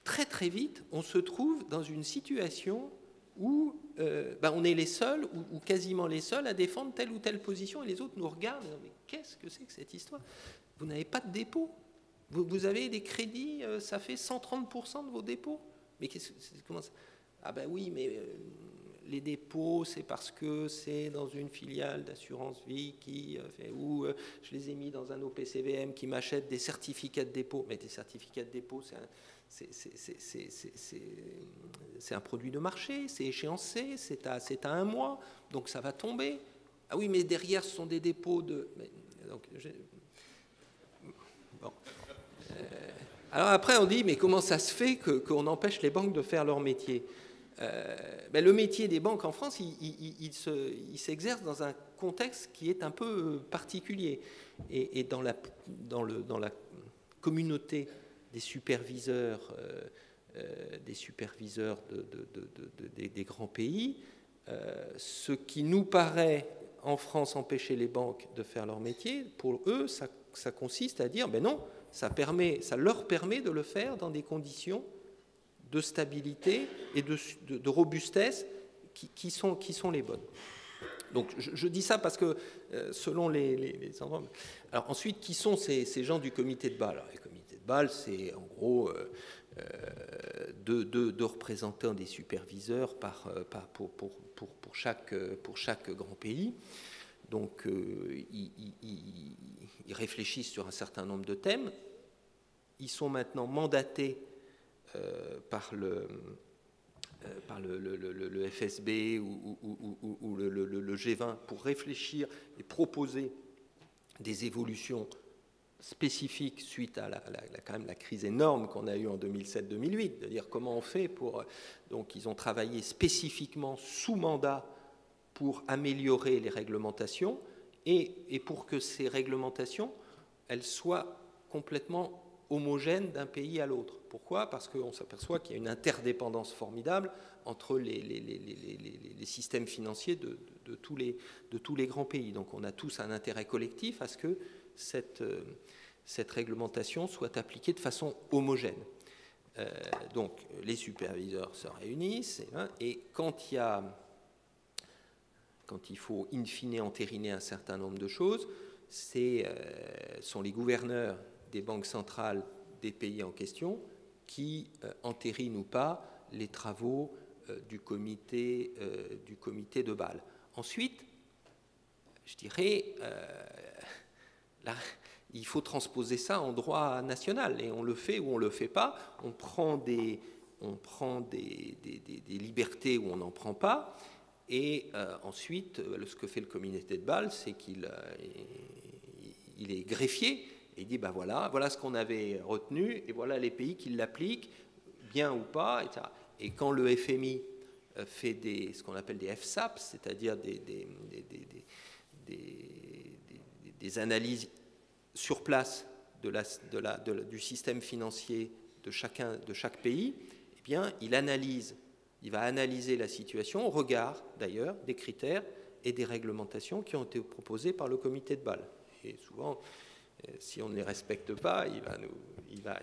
très très vite, on se trouve dans une situation où on est les seuls, ou quasiment les seuls, à défendre telle ou telle position, et les autres nous regardent et disent, mais qu'est-ce que c'est que cette histoire? Vous n'avez pas de dépôt. Vous avez des crédits, ça fait 130% de vos dépôts. Mais comment ça? Ah ben oui, mais les dépôts, c'est parce que c'est dans une filiale d'assurance vie où je les ai mis dans un OPCVM qui m'achète des certificats de dépôt. Mais des certificats de dépôt, c'est un produit de marché, c'est échéancé, c'est à 1 mois, donc ça va tomber. Ah oui, mais derrière, ce sont des dépôts de... Bon. Alors après, on dit, mais comment ça se fait qu'on empêche les banques de faire leur métier? Le métier des banques en France, il s'exerce dans un contexte qui est un peu particulier. Et dans la communauté des superviseurs, des grands pays, ce qui nous paraît en France empêcher les banques de faire leur métier, pour eux, ça consiste à dire, ben non, ça leur permet de le faire dans des conditions de stabilité et de robustesse qui sont les bonnes. Donc je dis ça parce que selon les endroits... Alors ensuite, qui sont ces gens du comité de Bâle? Alors, le comité de Bâle, c'est en gros deux représentants des superviseurs pour chaque grand pays. Donc ils réfléchissent sur un certain nombre de thèmes. Ils sont maintenant mandatés par le FSB ou le G20 pour réfléchir et proposer des évolutions spécifiques suite à quand même la crise énorme qu'on a eue en 2007-2008, de dire comment on fait pour... Donc ils ont travaillé spécifiquement sous mandat pour améliorer les réglementations et pour que ces réglementations, elles soient complètement homogènes d'un pays à l'autre. Pourquoi? Parce qu'on s'aperçoit qu'il y a une interdépendance formidable entre les systèmes financiers de tous les grands pays. Donc on a tous un intérêt collectif à ce que cette réglementation soit appliquée de façon homogène. Donc les superviseurs se réunissent et quand il faut in fine entériner un certain nombre de choses, sont les gouverneurs des banques centrales des pays en question qui entérinent ou pas les travaux du comité de Bâle. Ensuite, je dirais, il faut transposer ça en droit national, et on le fait ou on ne le fait pas. On prend des libertés ou on n'en prend pas, et ensuite, ce que fait le comité de Bâle, c'est qu'il est greffier, et il dit, ben voilà ce qu'on avait retenu, et voilà les pays qui l'appliquent, bien ou pas, etc. Et quand le FMI fait ce qu'on appelle des FSAP, c'est-à-dire des analyses sur place du système financier de chaque pays, eh bien, il va analyser la situation au regard, d'ailleurs, des critères et des réglementations qui ont été proposées par le comité de Bâle. Et souvent, si on ne les respecte pas, il va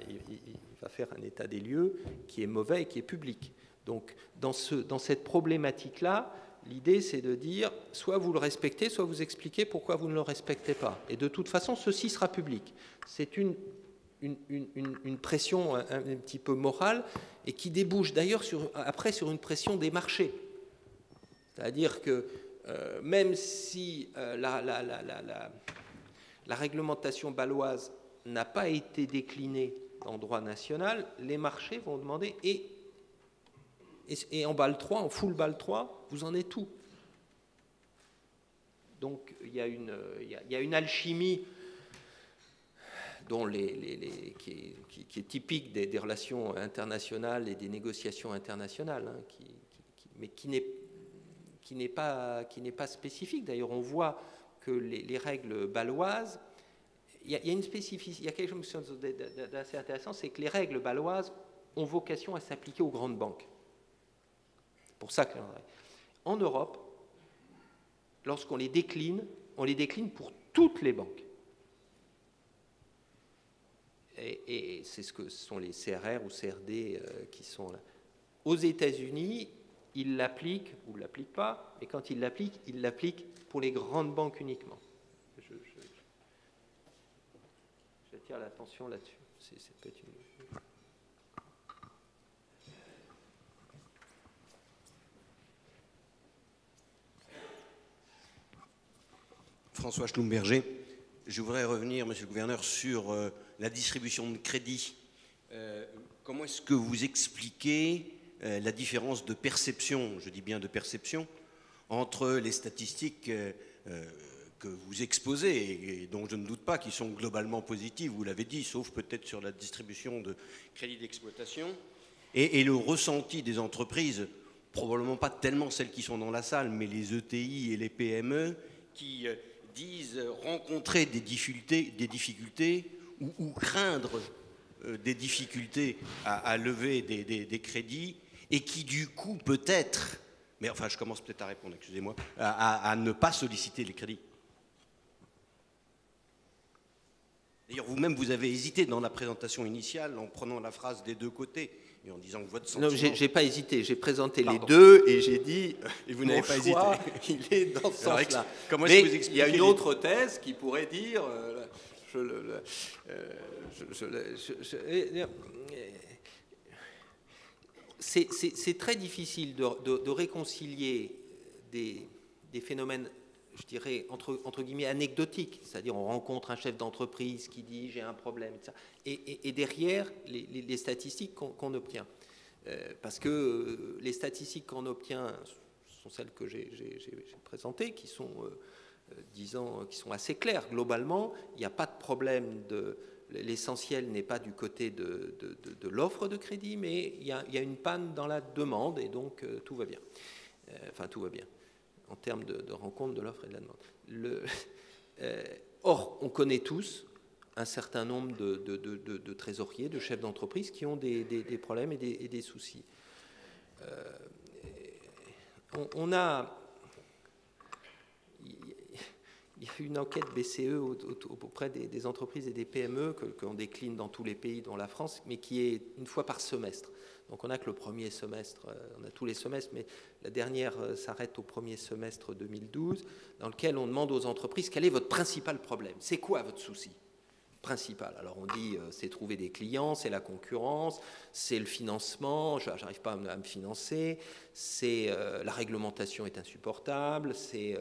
faire un état des lieux qui est mauvais et qui est public. Donc, dans cette problématique-là, l'idée, c'est de dire, soit vous le respectez, soit vous expliquez pourquoi vous ne le respectez pas. Et de toute façon, ceci sera public. C'est une pression un petit peu morale et qui débouche d'ailleurs après sur une pression des marchés. C'est-à-dire que même si la réglementation bâloise n'a pas été déclinée en droit national, les marchés vont demander et en Bâle 3, en full Bâle 3, vous en êtes où? Donc il y a une alchimie qui est typique des relations internationales et des négociations internationales, mais qui n'est pas spécifique. D'ailleurs, on voit que les règles bâloises, il y a une spécificité, il y a quelque chose d'assez intéressant, c'est que les règles bâloises ont vocation à s'appliquer aux grandes banques. Pour ça en Europe, lorsqu'on les décline, on les décline pour toutes les banques. Et c'est ce sont les CRR ou CRD qui sont là. Aux États-Unis, ils l'appliquent ou ne l'appliquent pas, et quand ils l'appliquent pour les grandes banques uniquement. J'attire l'attention là-dessus. C'est peut-être une... François Schlumberger. Je voudrais revenir, Monsieur le Gouverneur, sur la distribution de crédit. Comment est-ce que vous expliquez la différence de perception, je dis bien de perception, entre les statistiques que vous exposez, et dont je ne doute pas qu'ils sont globalement positives, vous l'avez dit, sauf peut-être sur la distribution de crédits d'exploitation, et le ressenti des entreprises, probablement pas tellement celles qui sont dans la salle, mais les ETI et les PME, qui disent rencontrer des difficultés ou craindre des difficultés à lever des crédits, et qui du coup peut-être, mais enfin je commence peut-être à répondre, excusez-moi, à ne pas solliciter les crédits. D'ailleurs, vous-même, vous avez hésité dans la présentation initiale en prenant la phrase des deux côtés et en disant que votre sentiment... Non, j'ai pas hésité. J'ai présenté Pardon. les deux et j'ai dit Et vous n'avez pas choix, hésité. il est dans ce sens-là. Comment Mais est-ce que vous il expliquez y a une les- autre thèse qui pourrait dire... c'est très difficile de réconcilier des phénomènes, je dirais, entre guillemets, anecdotiques. C'est-à-dire, on rencontre un chef d'entreprise qui dit « j'ai un problème », etc. Et derrière, les statistiques qu'on obtient. Parce que les statistiques qu'on obtient sont celles que j'ai présentées, qui sont, disons, qui sont assez claires. Globalement, il n'y a pas de problème l'essentiel n'est pas du côté de l'offre de crédit, mais il y a une panne dans la demande, et donc tout va bien. Enfin, tout va bien, en termes de rencontre de l'offre et de la demande. Or, on connaît tous un certain nombre de trésoriers, de chefs d'entreprise qui ont des problèmes et des soucis. Il y a une enquête BCE auprès des entreprises et des PME qu'on décline dans tous les pays, dont la France, mais qui est une fois par semestre. Donc on n'a que le premier semestre, on a tous les semestres, mais la dernière s'arrête au premier semestre 2012, dans lequel on demande aux entreprises quel est votre principal problème, c'est quoi votre souci principal. Alors on dit c'est trouver des clients, c'est la concurrence, c'est le financement, j'arrive pas à me financer, c'est la réglementation est insupportable, c'est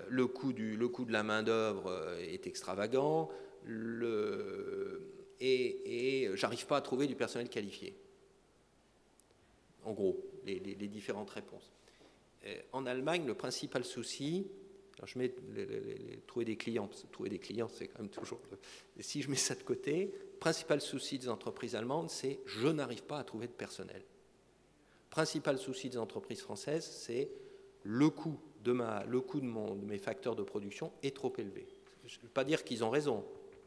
le coût de la main-d'œuvre est extravagant, et j'arrive pas à trouver du personnel qualifié. En gros, les différentes réponses. En Allemagne, le principal souci, alors je mets trouver des clients, parce que trouver des clients, c'est quand même toujours... Et si je mets ça de côté, le principal souci des entreprises allemandes, c'est je n'arrive pas à trouver de personnel. Le principal souci des entreprises françaises, c'est le coût de mes facteurs de production est trop élevé. Je ne veux pas dire qu'ils ont raison,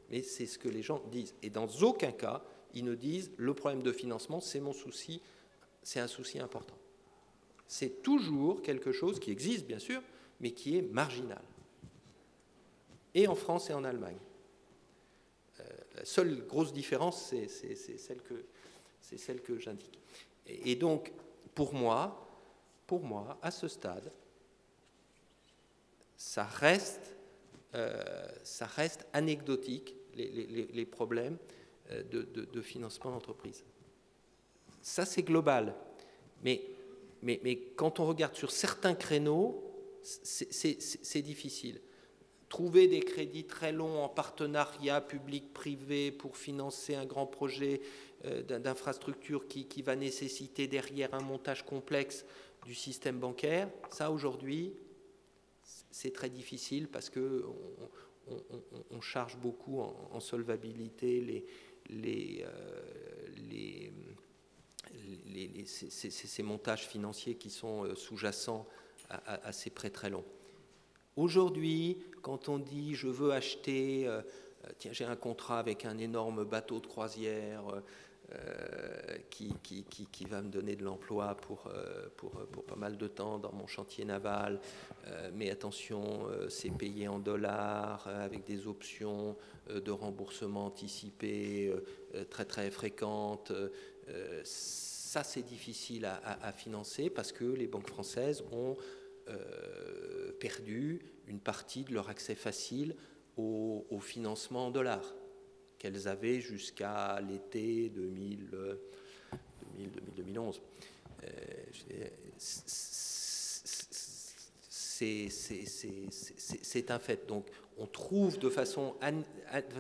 mais c'est ce que les gens disent. Et dans aucun cas, ils ne disent le problème de financement, c'est mon souci, c'est un souci important. C'est toujours quelque chose qui existe, bien sûr, mais qui est marginal. Et en France et en Allemagne. La seule grosse différence, c'est celle que j'indique. Et donc, pour moi, à ce stade, ça reste anecdotique, les problèmes de financement d'entreprise. Ça, c'est global. Mais quand on regarde sur certains créneaux, c'est difficile. Trouver des crédits très longs en partenariat public-privé pour financer un grand projet d'infrastructure qui va nécessiter derrière un montage complexe du système bancaire, ça aujourd'hui, c'est très difficile parce qu'on charge beaucoup en solvabilité ces montages financiers qui sont sous-jacents à ces prêts très longs. Aujourd'hui, quand on dit je veux acheter, tiens, j'ai un contrat avec un énorme bateau de croisière qui va me donner de l'emploi pour pas mal de temps dans mon chantier naval, mais attention, c'est payé en dollars avec des options de remboursement anticipé très très fréquentes. Ça, c'est difficile à financer parce que les banques françaises ont perdu une partie de leur accès facile au financement en dollars qu'elles avaient jusqu'à l'été 2011. C'est un fait. Donc, on trouve de façon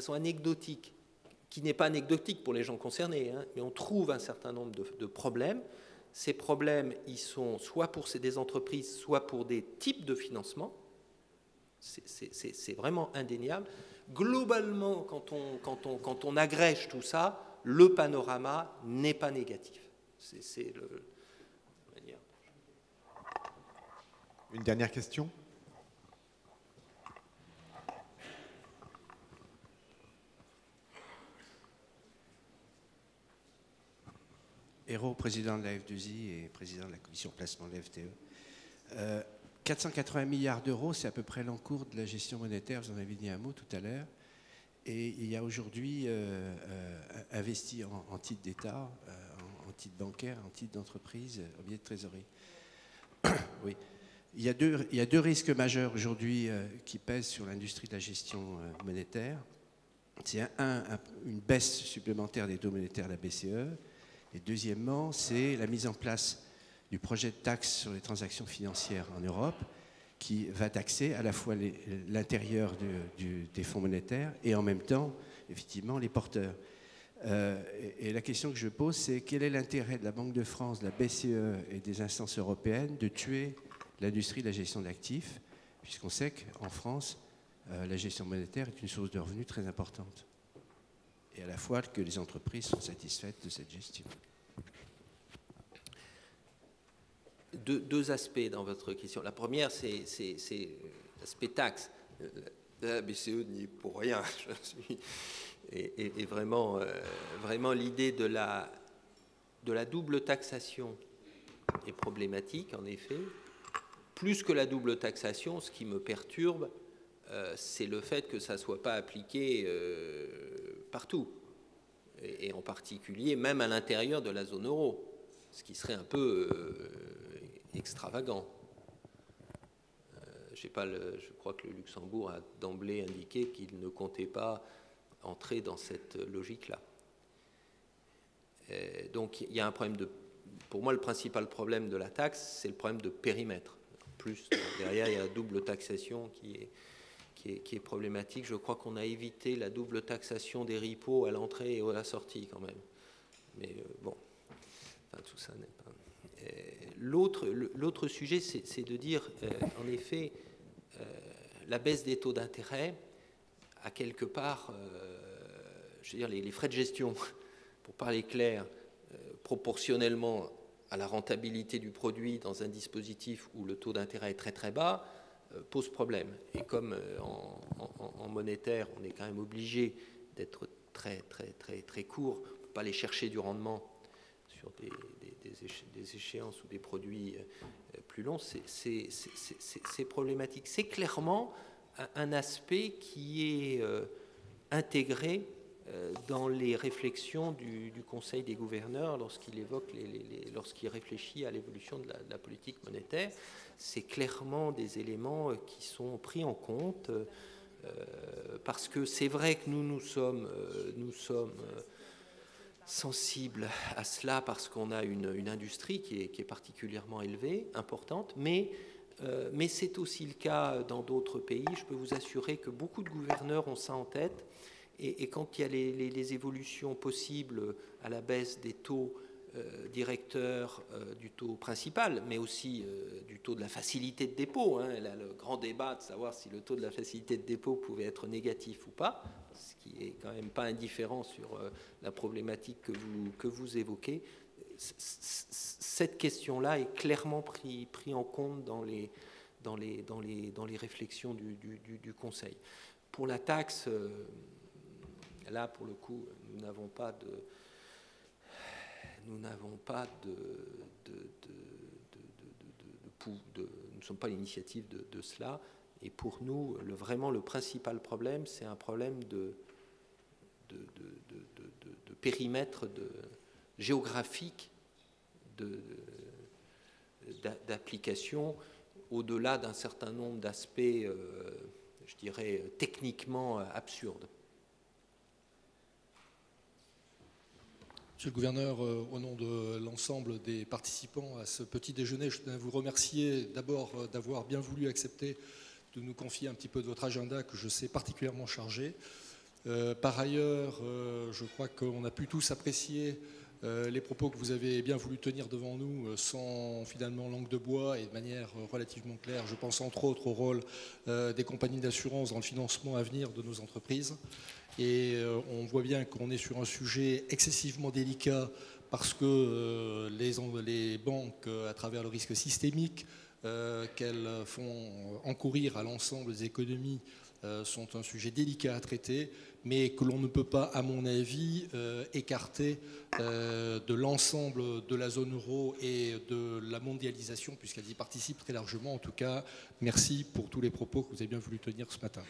anecdotique, qui n'est pas anecdotique pour les gens concernés, hein, mais on trouve un certain nombre de problèmes. Ces problèmes, ils sont soit pour des entreprises, soit pour des types de financement. C'est vraiment indéniable. Globalement, quand on agrège tout ça, le panorama n'est pas négatif. Une dernière question ? Hérault, président de la F2I et président de la commission placement de la FTE. 480 milliards d'euros, c'est à peu près l'encours de la gestion monétaire, vous en avez dit un mot tout à l'heure. Et il y a aujourd'hui investi en titres d'État, en titres bancaires, en titres d'entreprise, en billets de trésorerie. Oui. Il y a deux risques majeurs aujourd'hui qui pèsent sur l'industrie de la gestion monétaire. C'est une baisse supplémentaire des taux monétaires de la BCE. Et deuxièmement, c'est la mise en place du projet de taxe sur les transactions financières en Europe, qui va taxer à la fois l'intérieur des fonds monétaires et en même temps, effectivement, les porteurs. Et la question que je pose, c'est quel est l'intérêt de la Banque de France, de la BCE et des instances européennes de tuer l'industrie de la gestion d'actifs, puisqu'on sait qu'en France, la gestion monétaire est une source de revenus très importante. Et à la fois que les entreprises sont satisfaites de cette gestion. Deux aspects dans votre question. La première, c'est l'aspect taxe. La BCE n'y est pour rien. Et vraiment, l'idée de la double taxation est problématique, en effet. Plus que la double taxation, ce qui me perturbe, c'est le fait que ça ne soit pas appliqué partout. Et en particulier, même à l'intérieur de la zone euro. Ce qui serait un peu extravagant. Je crois que le Luxembourg a d'emblée indiqué qu'il ne comptait pas entrer dans cette logique-là. Donc il y a un problème pour moi, le principal problème de la taxe, c'est le problème de périmètre. En plus, derrière, il y a la double taxation qui est problématique. Je crois qu'on a évité la double taxation des repos à l'entrée et à la sortie quand même. Mais bon, enfin, tout ça n'est pas... L'autre sujet, c'est de dire, en effet, la baisse des taux d'intérêt a quelque part, je veux dire, les frais de gestion, pour parler clair, proportionnellement à la rentabilité du produit dans un dispositif où le taux d'intérêt est très très bas, pose problème. Et comme en monétaire, on est quand même obligé d'être très très très très court, on ne peut pas aller chercher du rendement sur des échéances ou des produits plus longs, c'est problématique. C'est clairement un aspect qui est intégré dans les réflexions du Conseil des gouverneurs lorsqu'il réfléchit à l'évolution de la politique monétaire. C'est clairement des éléments qui sont pris en compte parce que c'est vrai que nous sommes sensibles à cela parce qu'on a une industrie qui est particulièrement élevée, importante, mais c'est aussi le cas dans d'autres pays. Je peux vous assurer que beaucoup de gouverneurs ont ça en tête. Et quand il y a les évolutions possibles à la baisse des taux directeurs, du taux principal, mais aussi du taux de la facilité de dépôt, hein, là, le grand débat de savoir si le taux de la facilité de dépôt pouvait être négatif ou pas, ce qui est quand même pas indifférent sur la problématique que vous évoquez. Cette question-là est clairement pris en compte dans les réflexions du Conseil. Pour la taxe... Là, pour le coup, nous ne sommes pas l'initiative de cela. Et pour nous, vraiment, le principal problème, c'est un problème de périmètre géographique d'application, au-delà d'un certain nombre d'aspects, je dirais, techniquement absurdes. Monsieur le gouverneur, au nom de l'ensemble des participants à ce petit déjeuner, je tiens à vous remercier d'abord d'avoir bien voulu accepter de nous confier un petit peu de votre agenda que je sais particulièrement chargé. Par ailleurs, je crois qu'on a pu tous apprécier les propos que vous avez bien voulu tenir devant nous sans finalement langue de bois et de manière relativement claire. Je pense entre autres au rôle des compagnies d'assurance dans le financement à venir de nos entreprises. Et on voit bien qu'on est sur un sujet excessivement délicat parce que les banques, à travers le risque systémique qu'elles font encourir à l'ensemble des économies, sont un sujet délicat à traiter, mais que l'on ne peut pas, à mon avis, écarter de l'ensemble de la zone euro et de la mondialisation, puisqu'elle y participe très largement. En tout cas, merci pour tous les propos que vous avez bien voulu tenir ce matin.